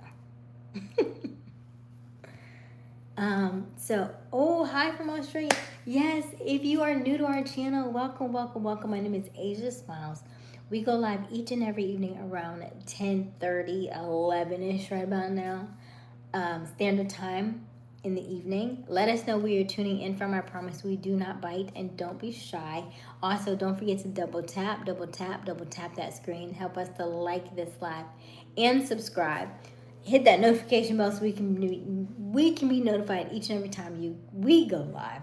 Hi from Australia. Yes, if you are new to our channel, welcome. My name is Aysia Smiles. We go live each and every evening around 10:30, 11-ish right about now, standard time in the evening. Let us know where you're tuning in from. I promise we do not bite, and don't be shy. Also, don't forget to double tap that screen. Help us to like this live and subscribe. Hit that notification bell so we can be notified each and every time we go live.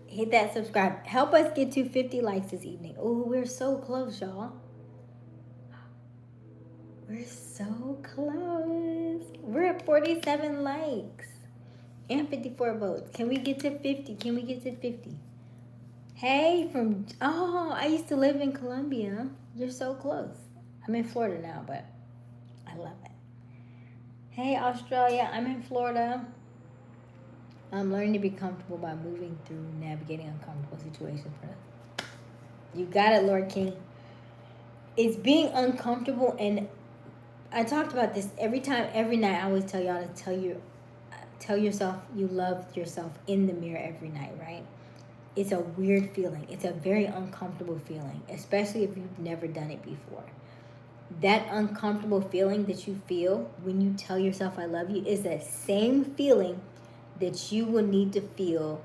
Hit that subscribe. Help us get to 50 likes this evening. Oh, we're so close, y'all. We're so close. We're at 47 likes and 54 votes. Can we get to 50? Hey, I used to live in Colombia. You're so close. I'm in Florida now, but I love it. Hey, Australia, I'm in Florida. I'm learning to be comfortable by moving through navigating uncomfortable situations. You got it, Lord King. It's being uncomfortable, and I talked about this every night. I always tell y'all to tell yourself you love yourself in the mirror every night, right? It's a weird feeling. It's a very uncomfortable feeling, especially if you've never done it before. That uncomfortable feeling that you feel when you tell yourself I love you is that same feeling that you will need to feel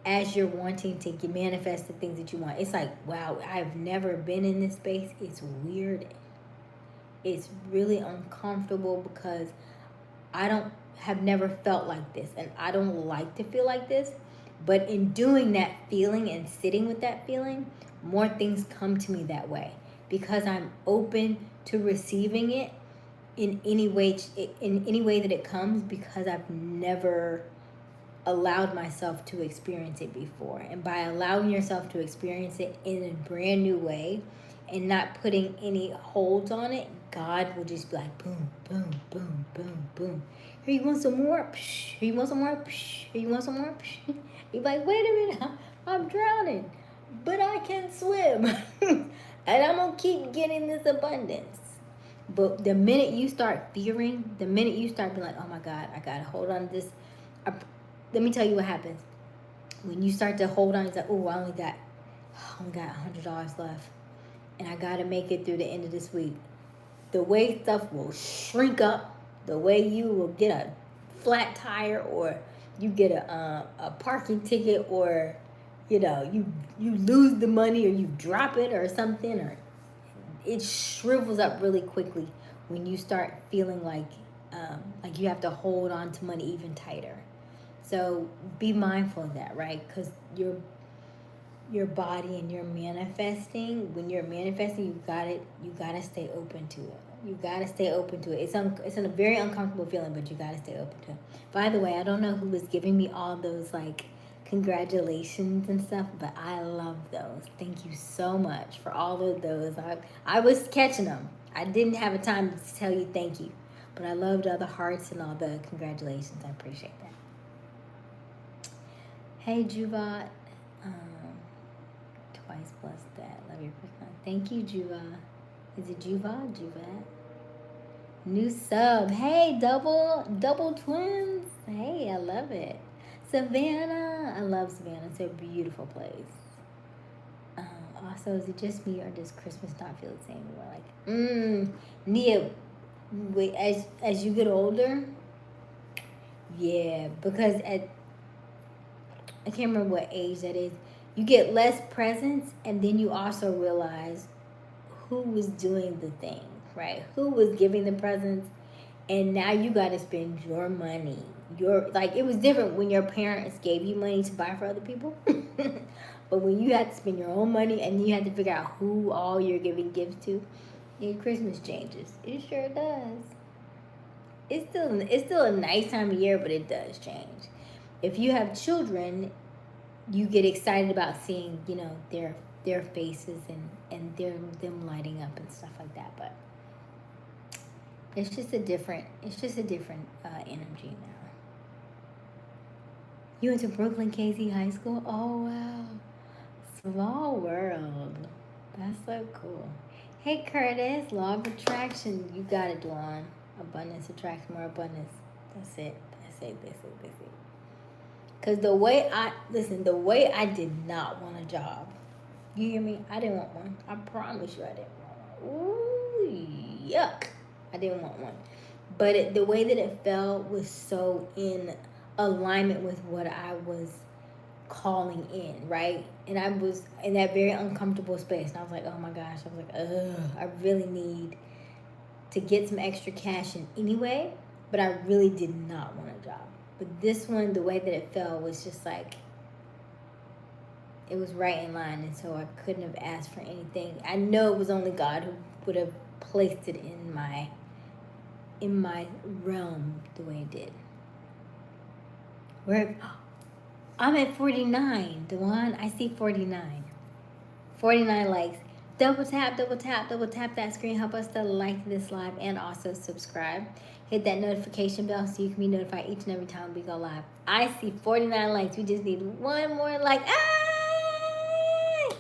as you're wanting to manifest the things that you want. It's like, wow, I've never been in this space. It's weird. It's really uncomfortable because I have never felt like this, and I don't like to feel like this. But in doing that feeling and sitting with that feeling, more things come to me that way because I'm open to receiving it in any way that it comes, because I've never allowed myself to experience it before. And by allowing yourself to experience it in a brand new way and not putting any holds on it, God will just be like, boom, boom, boom, boom, boom. Here, you want some more? Psh. Here, you want some more? Psh. Here, you want some more? Psh. You're like, wait a minute, I'm drowning, but I can swim. And I'm going to keep getting this abundance. But the minute you start fearing, the minute you start being like, oh my God, I got to hold on to this, let me tell you what happens. When you start to hold on, it's like, oh, I only got $100 left, and I got to make it through the end of this week. The way stuff will shrink up, the way you will get a flat tire, or you get a parking ticket, or you lose the money, or you drop it or something, or it shrivels up really quickly when you start feeling like you have to hold on to money even tighter. So be mindful of that, right? Because your body and you're manifesting. When you're manifesting, you gotta stay open to it. You gotta stay open to it. It's a very uncomfortable feeling, but you gotta stay open to it. By the way, I don't know who was giving me all those like congratulations and stuff, but I love those. Thank you so much for all of those. I was catching them. I didn't have a time to tell you thank you, but I loved all the hearts and all the congratulations. I appreciate that. Hey, Juvat. Twice plus that. Love your personality. Thank you, Juva. Is it Juva? Juvat? New sub. Hey, double twins. Hey, I love it. Savannah. I love Savannah. It's a beautiful place. Also, is it just me, or does Christmas not feel the same anymore? Like, Nia, wait, as you get older, yeah, because I can't remember what age that is. You get less presents, and then you also realize who was doing the thing, right? Who was giving the presents, and now you got to spend your money. It was different when your parents gave you money to buy for other people, but when you had to spend your own money and you had to figure out who all you're giving gifts to, your Christmas changes. It sure does. It's still a nice time of year, but it does change. If you have children, you get excited about seeing, their faces and them lighting up and stuff like that. But it's just a different energy now. You went to Brooklyn KC High School? Oh wow, small world. That's so cool. Hey Curtis, law of attraction. You got it, Dwan. Abundance attracts more abundance. That's it. Because the way I did not want a job. You hear me? I didn't want one. I promise you I didn't want one. Ooh, yuck. I didn't want one. But the way that it felt was so in alignment with what I was calling in, right? And I was in that very uncomfortable space. And I was like, oh my gosh. I was like, ugh, I really need to get some extra cash in anyway. But I really did not want a job. But this one, the way that it felt was just like, it was right in line. And so I couldn't have asked for anything. I know it was only God who would have placed it in my realm the way it did. I'm at 49, Dewan. I see 49. 49 likes. Double tap that screen. Help us to like this live and also subscribe. Hit that notification bell so you can be notified each and every time we go live. I see 49 likes. We just need one more like. Ah!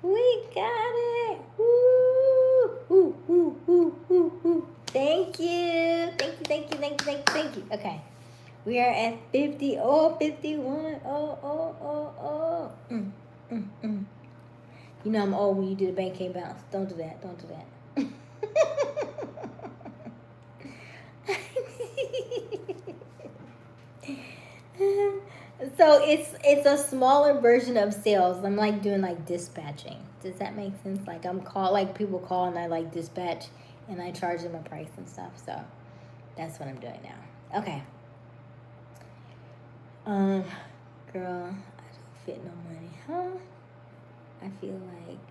We got it. Woo! Woo, woo, woo, woo, woo. Thank you. Thank you. Okay. We are at 50. Oh, 51. Oh. You know I'm old when you do the bank can't bounce. Don't do that. So it's a smaller version of sales. I'm like doing like dispatching. Does that make sense? Like people call and I like dispatch and I charge them a price and stuff. So that's what I'm doing now. Okay. Girl, I don't fit no money, huh? I feel like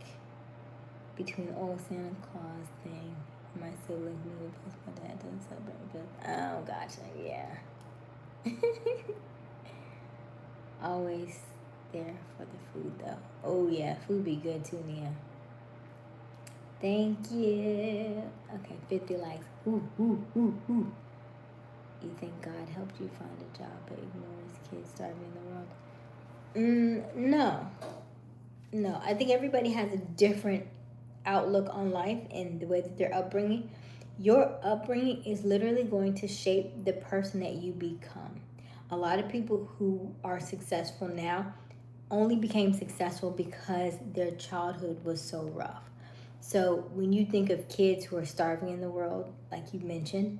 between old Santa Claus thing, my siblings knew plus my dad doesn't celebrate bills. Oh gotcha, yeah. Always there for the food though. Oh yeah, food be good too, Nia. Thank you. Okay, 50 likes. Ooh. You think God helped you find a job but ignores kids starving in the world? No. I think everybody has a different outlook on life and the way that they're upbringing. Your upbringing is literally going to shape the person that you become. A lot of people who are successful now only became successful because their childhood was so rough. So when you think of kids who are starving in the world, like you mentioned,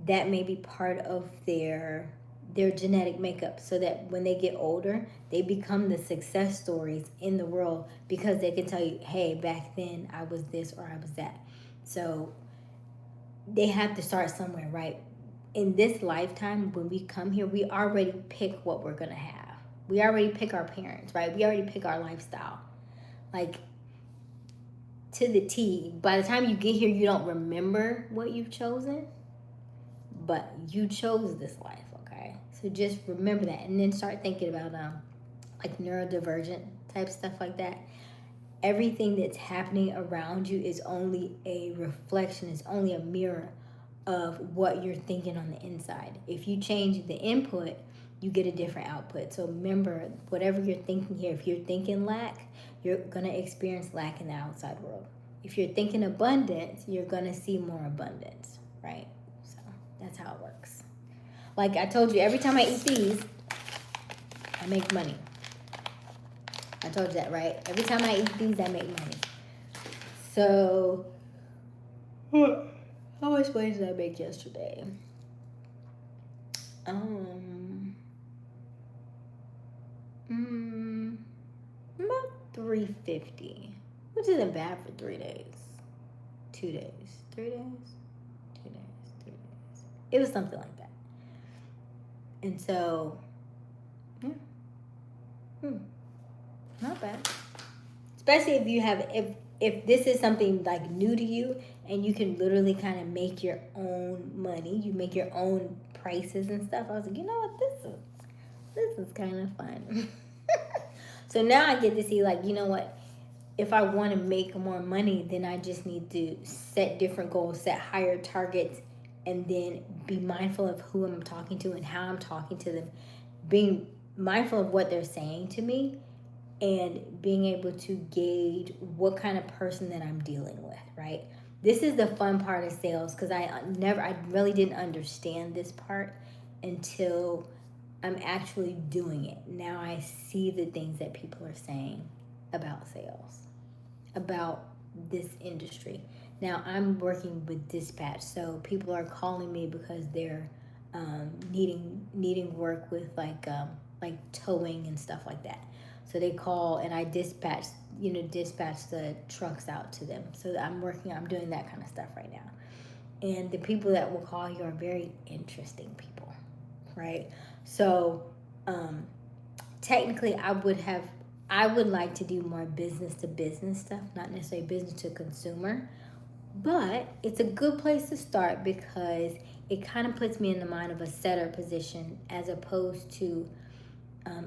that may be part of their genetic makeup, so that when they get older, they become the success stories in the world because they can tell you, hey, back then I was this or I was that. So they have to start somewhere, right? In this lifetime, when we come here, we already pick what we're going to have. We already pick our parents, right? We already pick our lifestyle. Like, to the T. By the time you get here, you don't remember what you've chosen, but you chose this life, okay? So just remember that, and then start thinking about like neurodivergent type stuff like that. Everything that's happening around you is only a reflection, it's only a mirror of what you're thinking on the inside. If you change the input, you get a different output. So remember, whatever you're thinking here, if you're thinking lack, you're going to experience lack in the outside world. If you're thinking abundance, you're going to see more abundance, right? So that's how it works. Like I told you, every time I eat these, I make money. I told you that, right? Every time I eat these, I make money. So, how much money did I make yesterday? About $350, which isn't bad for 3 days, 2 days, 3 days, 2 days, 3 days. It was something like that. And so, yeah, not bad. Especially if you have if this is something like new to you and you can literally kind of make your own money, you make your own prices and stuff. I was like, you know what, this is kind of fun. So now I get to see, like, you know what, if I want to make more money, then I just need to set different goals, set higher targets, and then be mindful of who I'm talking to and how I'm talking to them, being mindful of what they're saying to me, and being able to gauge what kind of person that I'm dealing with, right? This is the fun part of sales, because I really didn't understand this part until I'm actually doing it. Now I see the things that people are saying about sales, about this industry. Now I'm working with dispatch, so people are calling me because they're needing work with like towing and stuff like that. So they call and I dispatch the trucks out to them. So I'm doing that kind of stuff right now. And the people that will call you are very interesting people, right? So technically I would like to do more business to business stuff, not necessarily business to consumer. But it's a good place to start because it kind of puts me in the mind of a setter position, as opposed to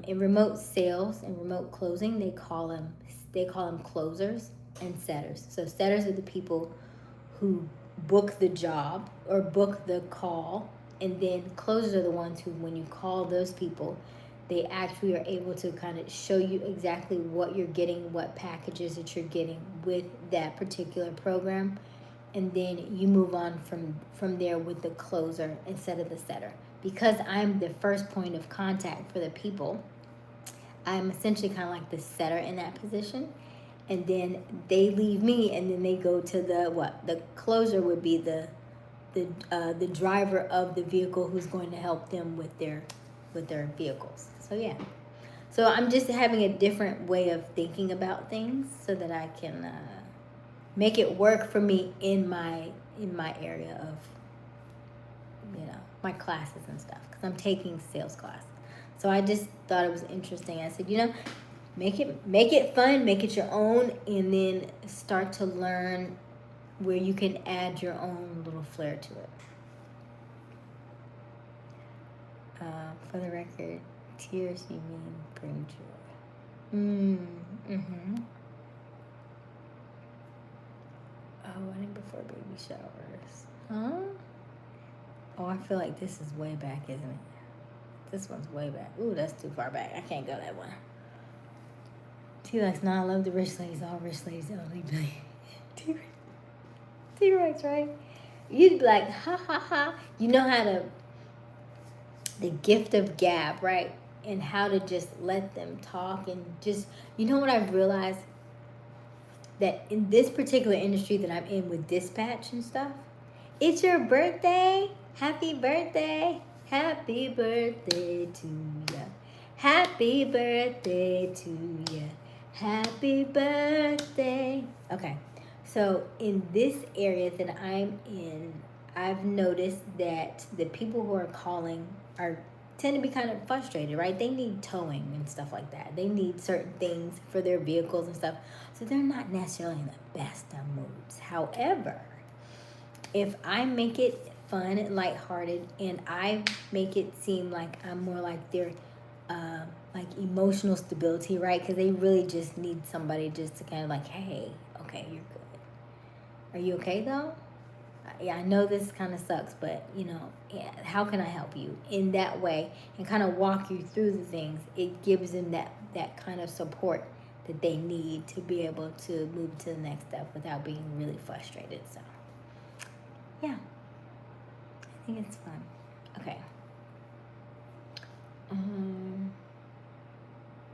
in remote sales and remote closing, they call them closers and setters. So setters are the people who book the job or book the call, and then closers are the ones who, when you call those people, they actually are able to kind of show you exactly what you're getting, what packages that you're getting with that particular program, and then you move on from there with the closer instead of the setter. Because I'm the first point of contact for the people, I'm essentially kind of like the setter in that position. And then they leave me, and then they go to the closer would be the driver of the vehicle who's going to help them with their vehicles. So yeah. So I'm just having a different way of thinking about things so that I can make it work for me in my area of my classes and stuff, because I'm taking sales class. So I just thought it was interesting. I said, make it fun, make it your own, and then start to learn where you can add your own little flair to it. For the record, tears you mean bring joy. Oh, wedding before baby showers. Huh? Oh, I feel like this is way back, isn't it? This one's way back. Ooh, that's too far back. I can't go that one. T-Rex, no, I love the rich ladies. All rich ladies only play. T-Rex, right? You'd be like, ha, ha, ha. You know how to the gift of gab, right? And how to just let them talk and just, you know what I've realized? That in this particular industry that I'm in with dispatch and stuff, it's your birthday. Happy birthday. Happy birthday to ya. Happy birthday to ya. Happy birthday. Okay. So in this area that I'm in, I've noticed that the people who are calling are tend to be kind of frustrated, right? They need towing and stuff like that. They need certain things for their vehicles and stuff. So they're not necessarily in the best of moods. However, if I make it fun and lighthearted and I make it seem like I'm more like their like emotional stability, right? Because they really just need somebody just to kind of like, hey, okay, you're good. Are you okay though? Yeah, I know this kind of sucks, but you know, yeah, how can I help you in that way and kind of walk you through the things? It gives them that kind of support that they need to be able to move to the next step without being really frustrated. So, yeah, I think it's fun. Okay.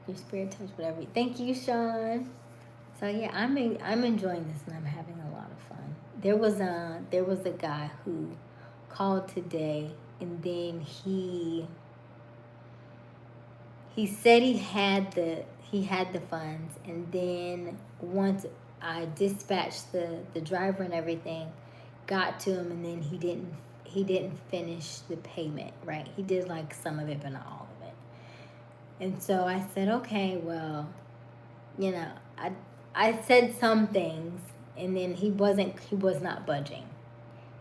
Your spirit touch, whatever. Thank you, Sean. So yeah, I'm enjoying this and I'm having a lot of fun. There was a guy who called today and then he said he had the funds, and then once I dispatched the driver and everything, got to him, and then he didn't finish the payment, right? He did like some of it but not all of it. And so I said, okay, well, you know, I said some things, and then he was not budging.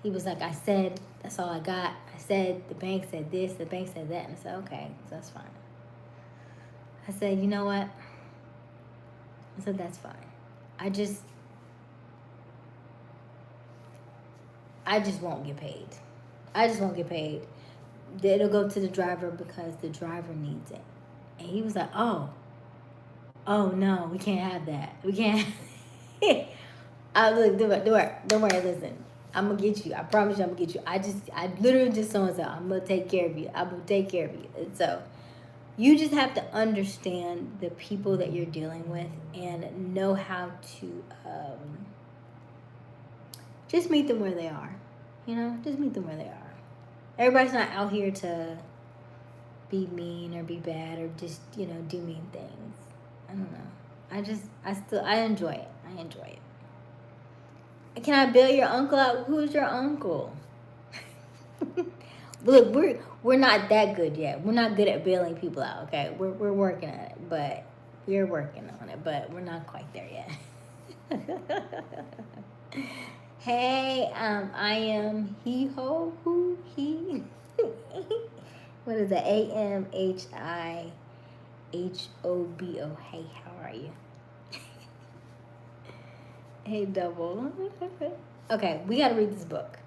He was like, I said, that's all I got. I said, the bank said this, the bank said that. And I said, okay, so that's fine. I said, you know what? I said, that's fine. I just won't get paid. I just won't get paid. It'll go to the driver because the driver needs it. And he was like, oh no, we can't have that. We can't. Look, don't worry, listen. I'm gonna get you. I promise you I'm gonna get you. I literally just so and so. I'm gonna take care of you. I will take care of you. And so you just have to understand the people that you're dealing with and know how to just meet them where they are. You know, just meet them where they are. Everybody's not out here to be mean or be bad or just, you know, do mean things. I don't know. I enjoy it. I enjoy it. Can I bail your uncle out? Who's your uncle? Look, we're not that good yet. We're not good at bailing people out, okay? We're working on it, but we're working on it, but we're not quite there yet. Hey, I am he ho who he. What is it? AMHIHOBO. Hey, how are you? Hey, double. Okay, we gotta read this book.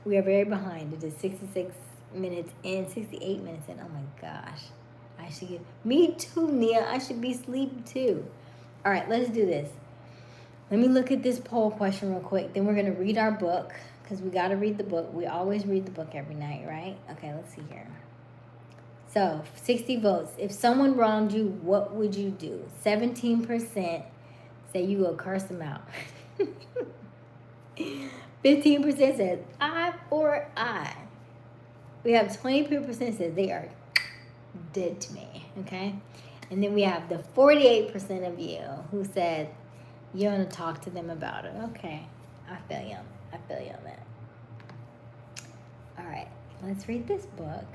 We are very behind. It is 66 minutes in, 68 minutes in. Oh my gosh. I should get. Me too, Nia. I should be asleep too. All right, let's do this. Let me look at this poll question real quick. Then we're going to read our book because we got to read the book. We always read the book every night, right? Okay, let's see here. So, 60 votes. If someone wronged you, what would you do? 17% say you will curse them out. 15% says eye for eye. We have 22% says they are dead to me, okay? And then we have the 48% of you who said you're going to talk to them about it. Okay, I feel you. I feel you on that. All right, let's read this book.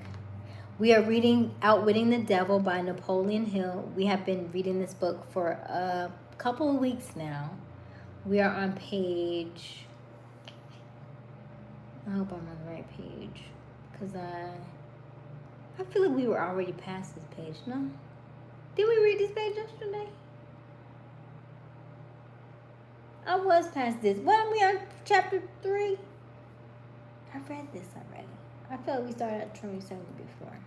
We are reading Outwitting the Devil by Napoleon Hill. We have been reading this book for a couple of weeks now. We are on page... I hope I'm on the right page. Because I feel like we were already past this page, no? Did we read this page yesterday? I was past this. Weren't we on chapter 3? I read this already. I feel like we started at 27 before.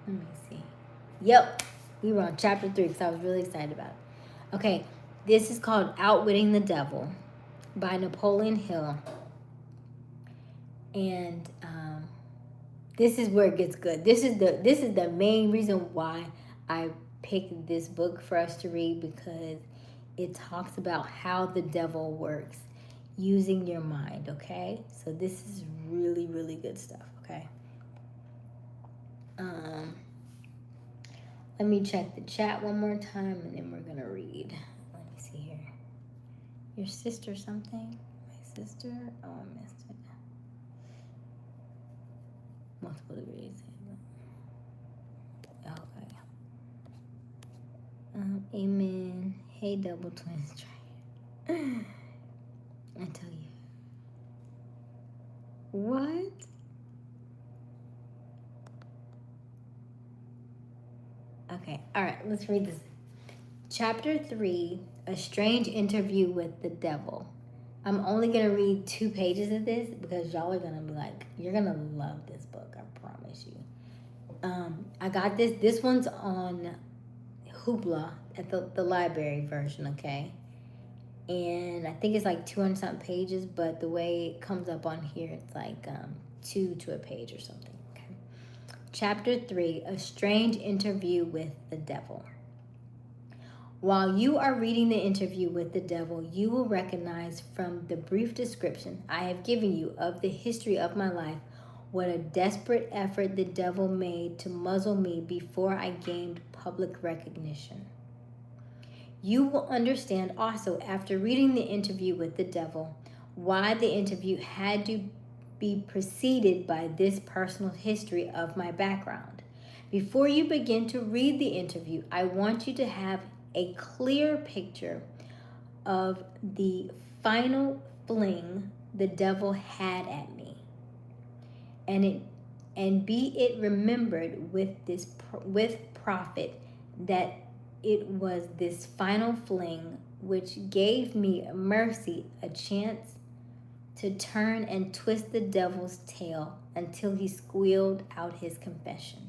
Let me see. Yep. We were on chapter 3 because I was really excited about it. Okay. This is called Outwitting the Devil by Napoleon Hill. And this is where it gets good. This is the main reason why I picked this book for us to read, because it talks about how the devil works using your mind. Okay, so this is really, really good stuff. Okay. Let me check the chat one more time, and then we're gonna read. Let me see here. Your sister something? My sister? Oh, I missed it. Multiple degrees. Okay. Amen. Hey, double twins. Try it. I tell you. What? Okay. All right. Let's read this. Chapter 3, A Strange Interview with the Devil. I'm only going to read 2 pages of this because y'all are going to be like, you're going to love this book. I promise you. I got this. This one's on Hoopla at the library version, okay? And I think it's like 200 something pages, but the way it comes up on here, it's like 2 to a page or something, okay? Chapter 3, A Strange Interview with the Devil. While you are reading the interview with the devil, you will recognize from the brief description I have given you of the history of my life what a desperate effort the devil made to muzzle me before I gained public recognition. You will understand also, after reading the interview with the devil, why the interview had to be preceded by this personal history of my background. Before you begin to read the interview, I want you to have a clear picture of the final fling the devil had at me, and be it remembered with profit that it was this final fling which gave me mercy a chance to turn and twist the devil's tail until he squealed out his confession.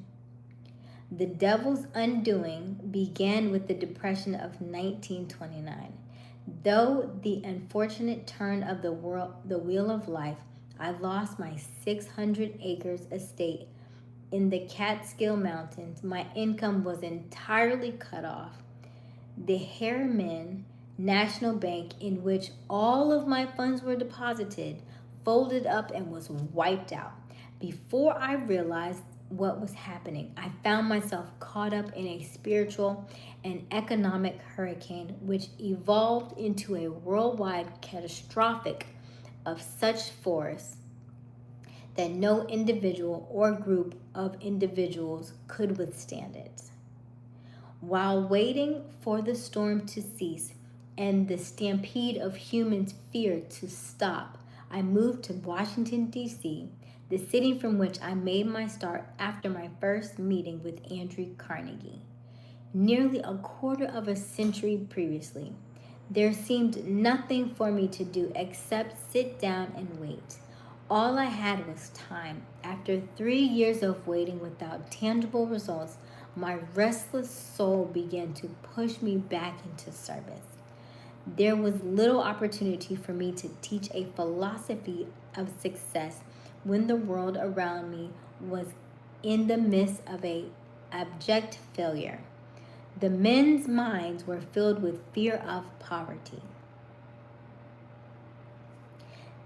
The devil's undoing began with the Depression of 1929. Though the unfortunate turn of the wheel of life, I lost my 600 acres estate in the Catskill Mountains. My income was entirely cut off. The Harriman National Bank, in which all of my funds were deposited, folded up and was wiped out. Before I realized what was happening, I found myself caught up in a spiritual and economic hurricane which evolved into a worldwide catastrophic of such force that no individual or group of individuals could withstand it. While waiting for the storm to cease and the stampede of humans' fear to stop, I moved to Washington, D.C., the city from which I made my start after my first meeting with Andrew Carnegie. Nearly a quarter of a century previously, there seemed nothing for me to do except sit down and wait. All I had was time. After 3 years of waiting without tangible results, my restless soul began to push me back into service. There was little opportunity for me to teach a philosophy of success when the world around me was in the midst of an abject failure. The men's minds were filled with fear of poverty.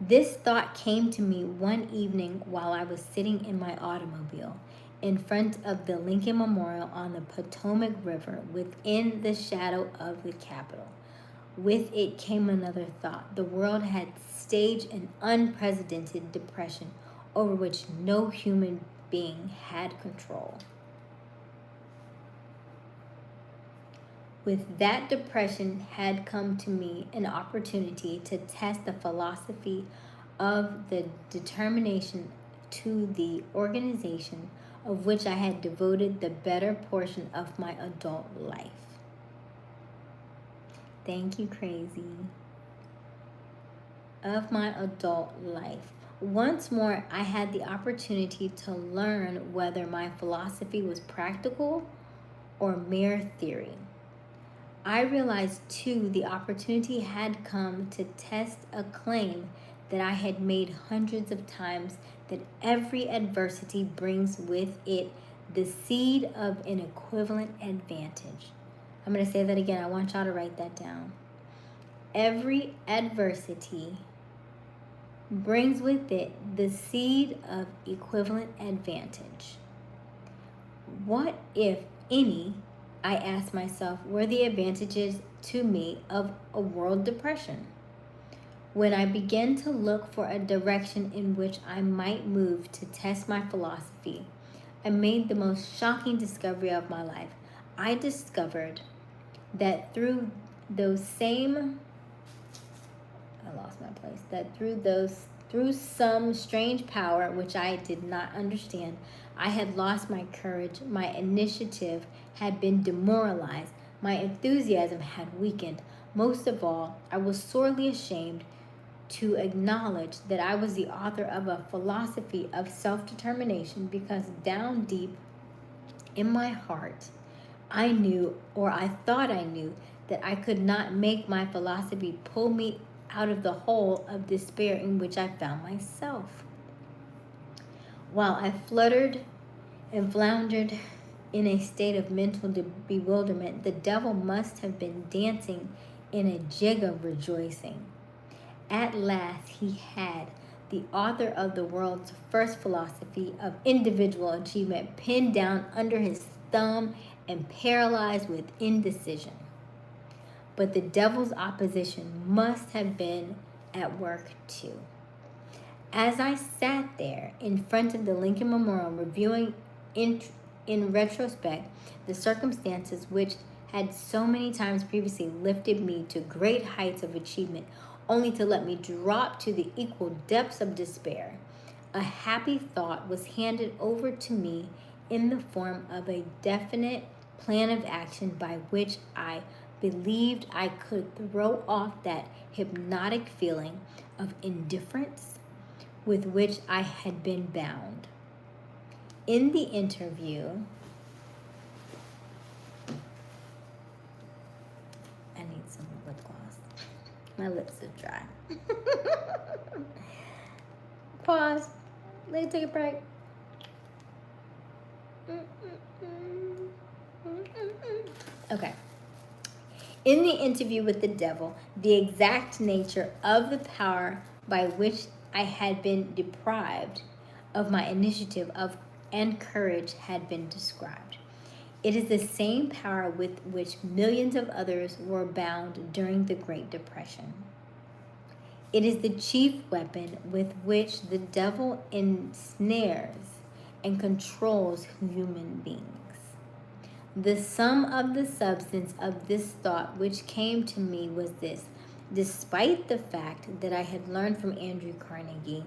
This thought came to me one evening while I was sitting in my automobile in front of the Lincoln Memorial on the Potomac River within the shadow of the Capitol. With it came another thought. The world had staged an unprecedented depression over which no human being had control. With that depression had come to me an opportunity to test the philosophy of the determination to the organization of which I had devoted the better portion of my adult life. Thank you, Crazy. Of my adult life. Once more, I had the opportunity to learn whether my philosophy was practical or mere theory. I realized, too, the opportunity had come to test a claim that I had made hundreds of times, that every adversity brings with it the seed of an equivalent advantage. I'm going to say that again. I want y'all to write that down. Every adversity brings with it the seed of equivalent advantage. What, if any, I asked myself, were the advantages to me of a world depression? When I began to look for a direction in which I might move to test my philosophy, I made the most shocking discovery of my life. I discovered that through some strange power which I did not understand, I had lost my courage, my initiative had been demoralized, my enthusiasm had weakened. Most of all, I was sorely ashamed to acknowledge that I was the author of a philosophy of self-determination, because down deep in my heart, I knew, or I thought I knew, that I could not make my philosophy pull me out of the hole of despair in which I found myself. While I fluttered and floundered in a state of mental bewilderment, the devil must have been dancing in a jig of rejoicing. At last he had the author of the world's first philosophy of individual achievement pinned down under his thumb and paralyzed with indecision. But the devil's opposition must have been at work too. As I sat there in front of the Lincoln Memorial, reviewing in retrospect the circumstances which had so many times previously lifted me to great heights of achievement, only to let me drop to the equal depths of despair, a happy thought was handed over to me in the form of a definite plan of action by which I believed I could throw off that hypnotic feeling of indifference with which I had been bound. In the interview, I need some lip gloss. My lips are dry. Pause. Let me take a break. Okay. In the interview with the devil, the exact nature of the power by which I had been deprived of my initiative and courage had been described. It is the same power with which millions of others were bound during the Great Depression. It is the chief weapon with which the devil ensnares and controls human beings. The sum of the substance of this thought which came to me was this: despite the fact that I had learned from Andrew Carnegie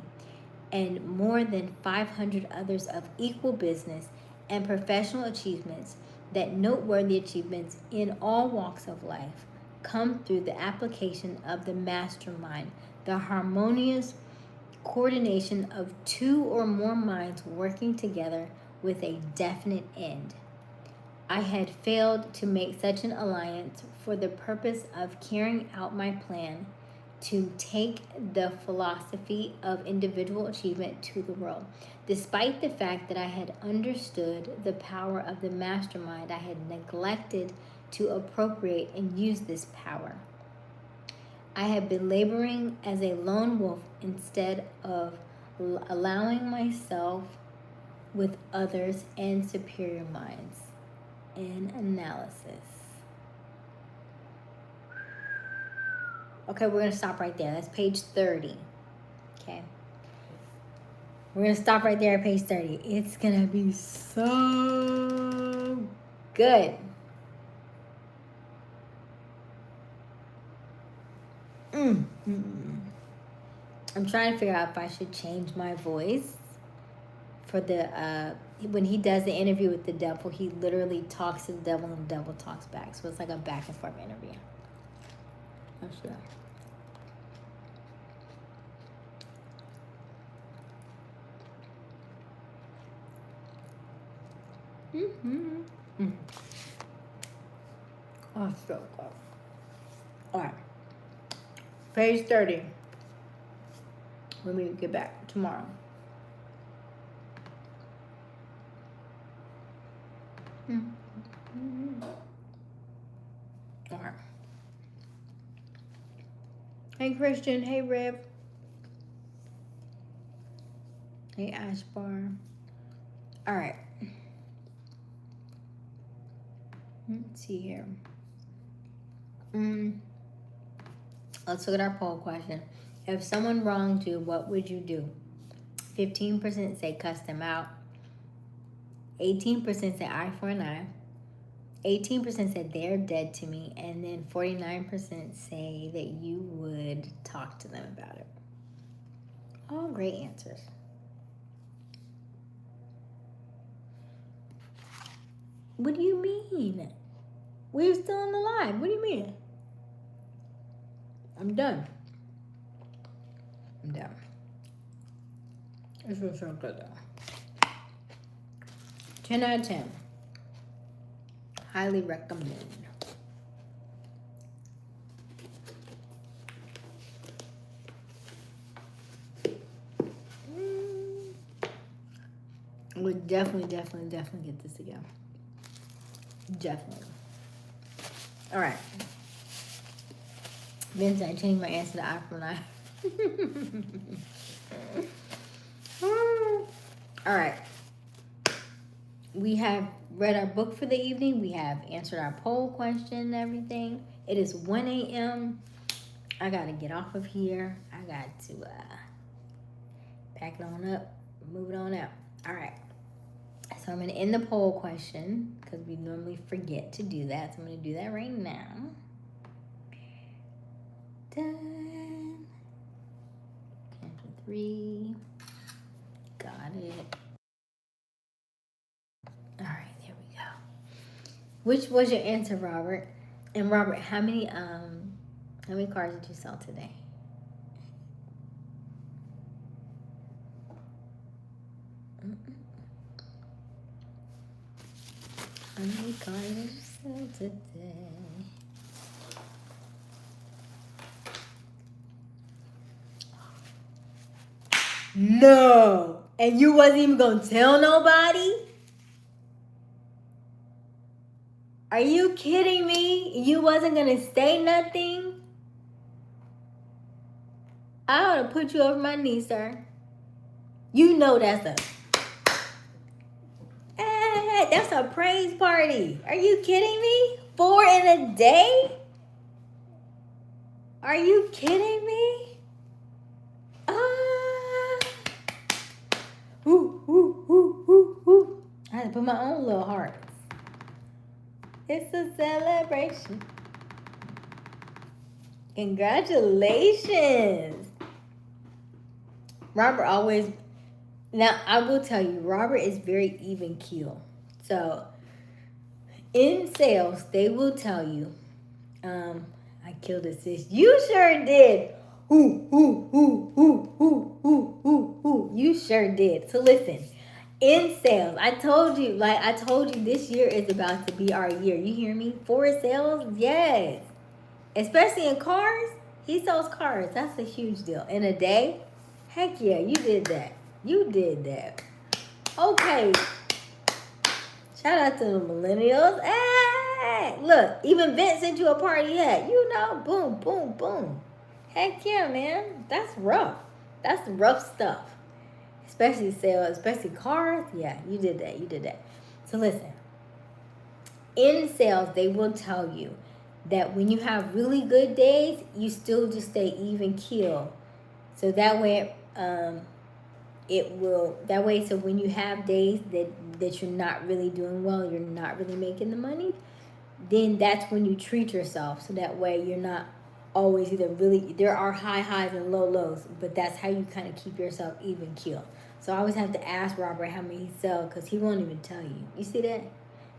and more than 500 others of equal business and professional achievements, that noteworthy achievements in all walks of life come through the application of the mastermind, the harmonious coordination of two or more minds working together with a definite end. I had failed to make such an alliance for the purpose of carrying out my plan to take the philosophy of individual achievement to the world. Despite the fact that I had understood the power of the mastermind, I had neglected to appropriate and use this power. I had been laboring as a lone wolf instead of allowing myself with others and superior minds. In analysis. Okay, we're going to stop right there. That's page 30. Okay. We're going to stop right there at page 30. It's going to be so good. I'm trying to figure out if I should change my voice for the when he does the interview with the devil. He literally talks to the devil and the devil talks back, so it's like a back and forth interview. I'm sure. Oh, so good. All right, page 30. when we get back tomorrow. All right. Hey, Christian. Hey, Rev. Hey, Ashbar. All right. Let's see here. Let's look at our poll question. If someone wronged you, what would you do? 15% say cuss them out. 18% say eye for an eye. 18% said they're dead to me. And then 49% say that you would talk to them about it. All great answers. What do you mean? We're still on the live. What do you mean? I'm done. This was so good though. 10 out of 10. Highly recommend. We'll definitely get this together. Definitely. All right. Vince, I changed my answer to eye for an eye. All right. We have read our book for the evening. We have answered our poll question and everything. It is 1 a.m. I got to get off of here. I got to pack it on up, move it on out. All right. So I'm going to end the poll question because we normally forget to do that. So I'm going to do that right now. Done. Count to 3. Got it. All right, there we go. Which was your answer, Robert? And Robert, how many cards did you sell today? How many cards did you sell today? No. And you wasn't even gonna tell nobody? Are you kidding me? You wasn't gonna say nothing? I ought to put you over my knee, sir. You know that's a praise party. Are you kidding me? 4 in a day? Are you kidding me? I had to put my own little hearts. It's a celebration. Congratulations. Robert always... Now, I will tell you, Robert is very even keel. So, in sales, they will tell you, I killed a sis. You sure did. You sure did. So, listen. In sales, I told you this year is about to be our year. You hear me? For sales, yes. Especially in cars. He sells cars. That's a huge deal. In a day? Heck yeah, you did that. You did that. Okay. Shout out to the millennials. Hey, look, even Vince sent you a party hat. You know, boom, boom, boom. Heck yeah, man. That's rough. That's rough stuff. Especially sales, especially cars. Yeah, you did that. You did that. So listen. In sales, they will tell you that when you have really good days, you still just stay even keel. So that way, so when you have days that you're not really doing well, you're not really making the money, then that's when you treat yourself. So that way you're not always there are high highs and low lows, but that's how you kind of keep yourself even keel. So I always have to ask Robert how many he sells because he won't even tell you. You see that?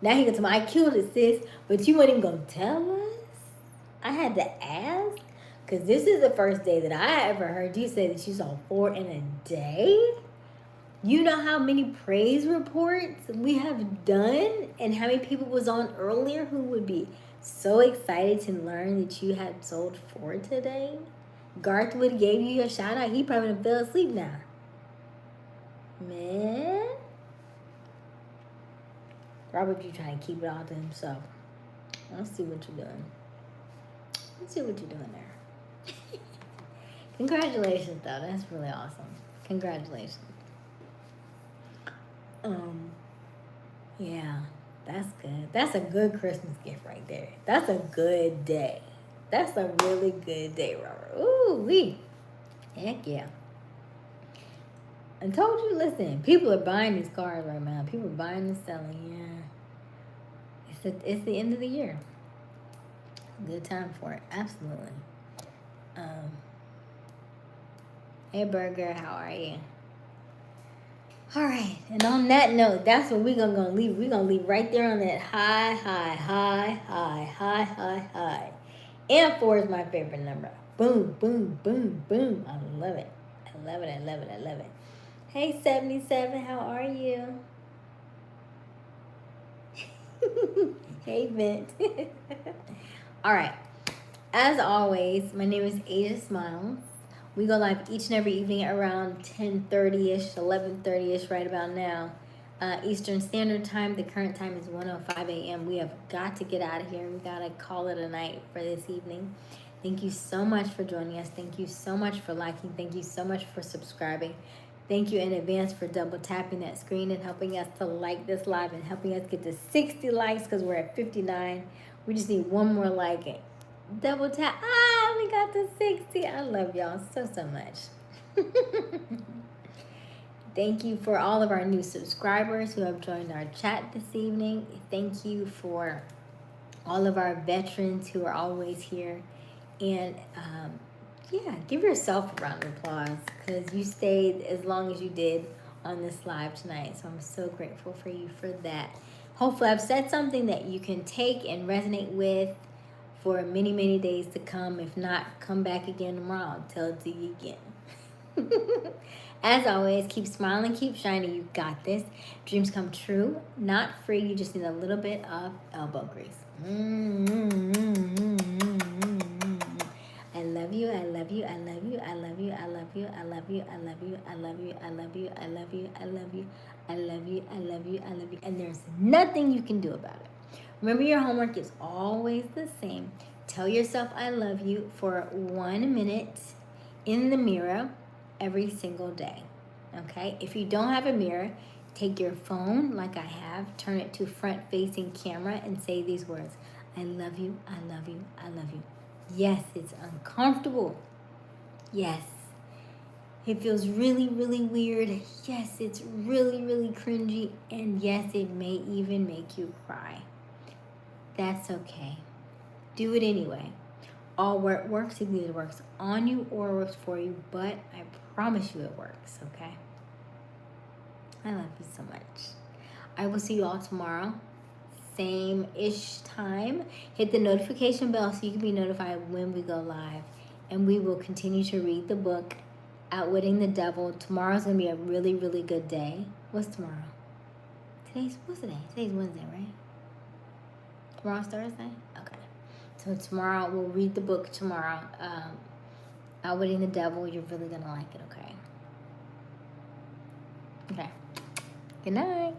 Now he goes to me, I killed it, sis, but you weren't even going to tell us? I had to ask? Because this is the first day that I ever heard you say that you saw 4 in a day? You know how many praise reports we have done and how many people was on earlier who would be so excited to learn that you had sold 4 today? Garth would have gave you a shout out. He probably fell asleep now. Man. Robert, you trying to keep it all to himself. Let's see what you're doing. Let's see what you're doing there. Congratulations, though. That's really awesome. Congratulations. Yeah, that's good. That's a good Christmas gift right there. That's a good day. That's a really good day, Robert. Ooh, wee. Heck yeah. I told you, listen, people are buying these cars right now. People are buying and selling, yeah. It's the end of the year. Good time for it, absolutely. Hey, Burger, how are you? All right, and on that note, that's what we're gonna leave. We're gonna leave right there on that high. And 4 is my favorite number. Boom, boom, boom, boom. I love it. I love it. I love it. I love it. Hey, 77, how are you? Hey, Vint. All right. As always, my name is Aysia Smiles. We go live each and every evening around 10:30ish, 11:30ish, right about now. Eastern Standard Time. The current time is 1:05 a.m. We have got to get out of here. We got to call it a night for this evening. Thank you so much for joining us. Thank you so much for liking. Thank you so much for subscribing. Thank you in advance for double tapping that screen and helping us to like this live and helping us get to 60 likes because we're at 59. We just need one more like. Double tap. We got to 60. I love y'all so much. Thank you for all of our new subscribers who have joined our chat this evening. Thank you for all of our veterans who are always here. And yeah, give yourself a round of applause because you stayed as long as you did on this live tonight. So I'm so grateful for you for that. Hopefully I've said something that you can take and resonate with for many, many days to come. If not, come back again tomorrow. I'll tell it to you again. As always, keep smiling, keep shining. You got this. Dreams come true, not free. You just need a little bit of elbow grease. I love you. I love you. I love you. I love you. I love you. I love you. I love you. I love you. I love you. I love you. I love you. I love you. I love you. I love you. And there's nothing you can do about it. Remember, your homework is always the same. Tell yourself I love you for 1 minute in the mirror every single day. Okay? If you don't have a mirror, take your phone like I have, turn it to front-facing camera and say these words. I love you. I love you. I love you. Yes, it's uncomfortable. Yes. It feels really, really weird. Yes, it's really, really cringy. And yes, it may even make you cry. That's okay. Do it anyway. All work works. It either works on you or works for you, but I promise you it works, okay? I love you so much. I will see you all tomorrow. Same-ish time. Hit the notification bell so you can be notified when we go live. And we will continue to read the book, Outwitting the Devil. Tomorrow's going to be a really, really good day. What's tomorrow? What's today? Today's Wednesday, right? Tomorrow's Thursday? Okay. So tomorrow, we'll read the book tomorrow. Outwitting the Devil. You're really going to like it, okay? Okay. Good night.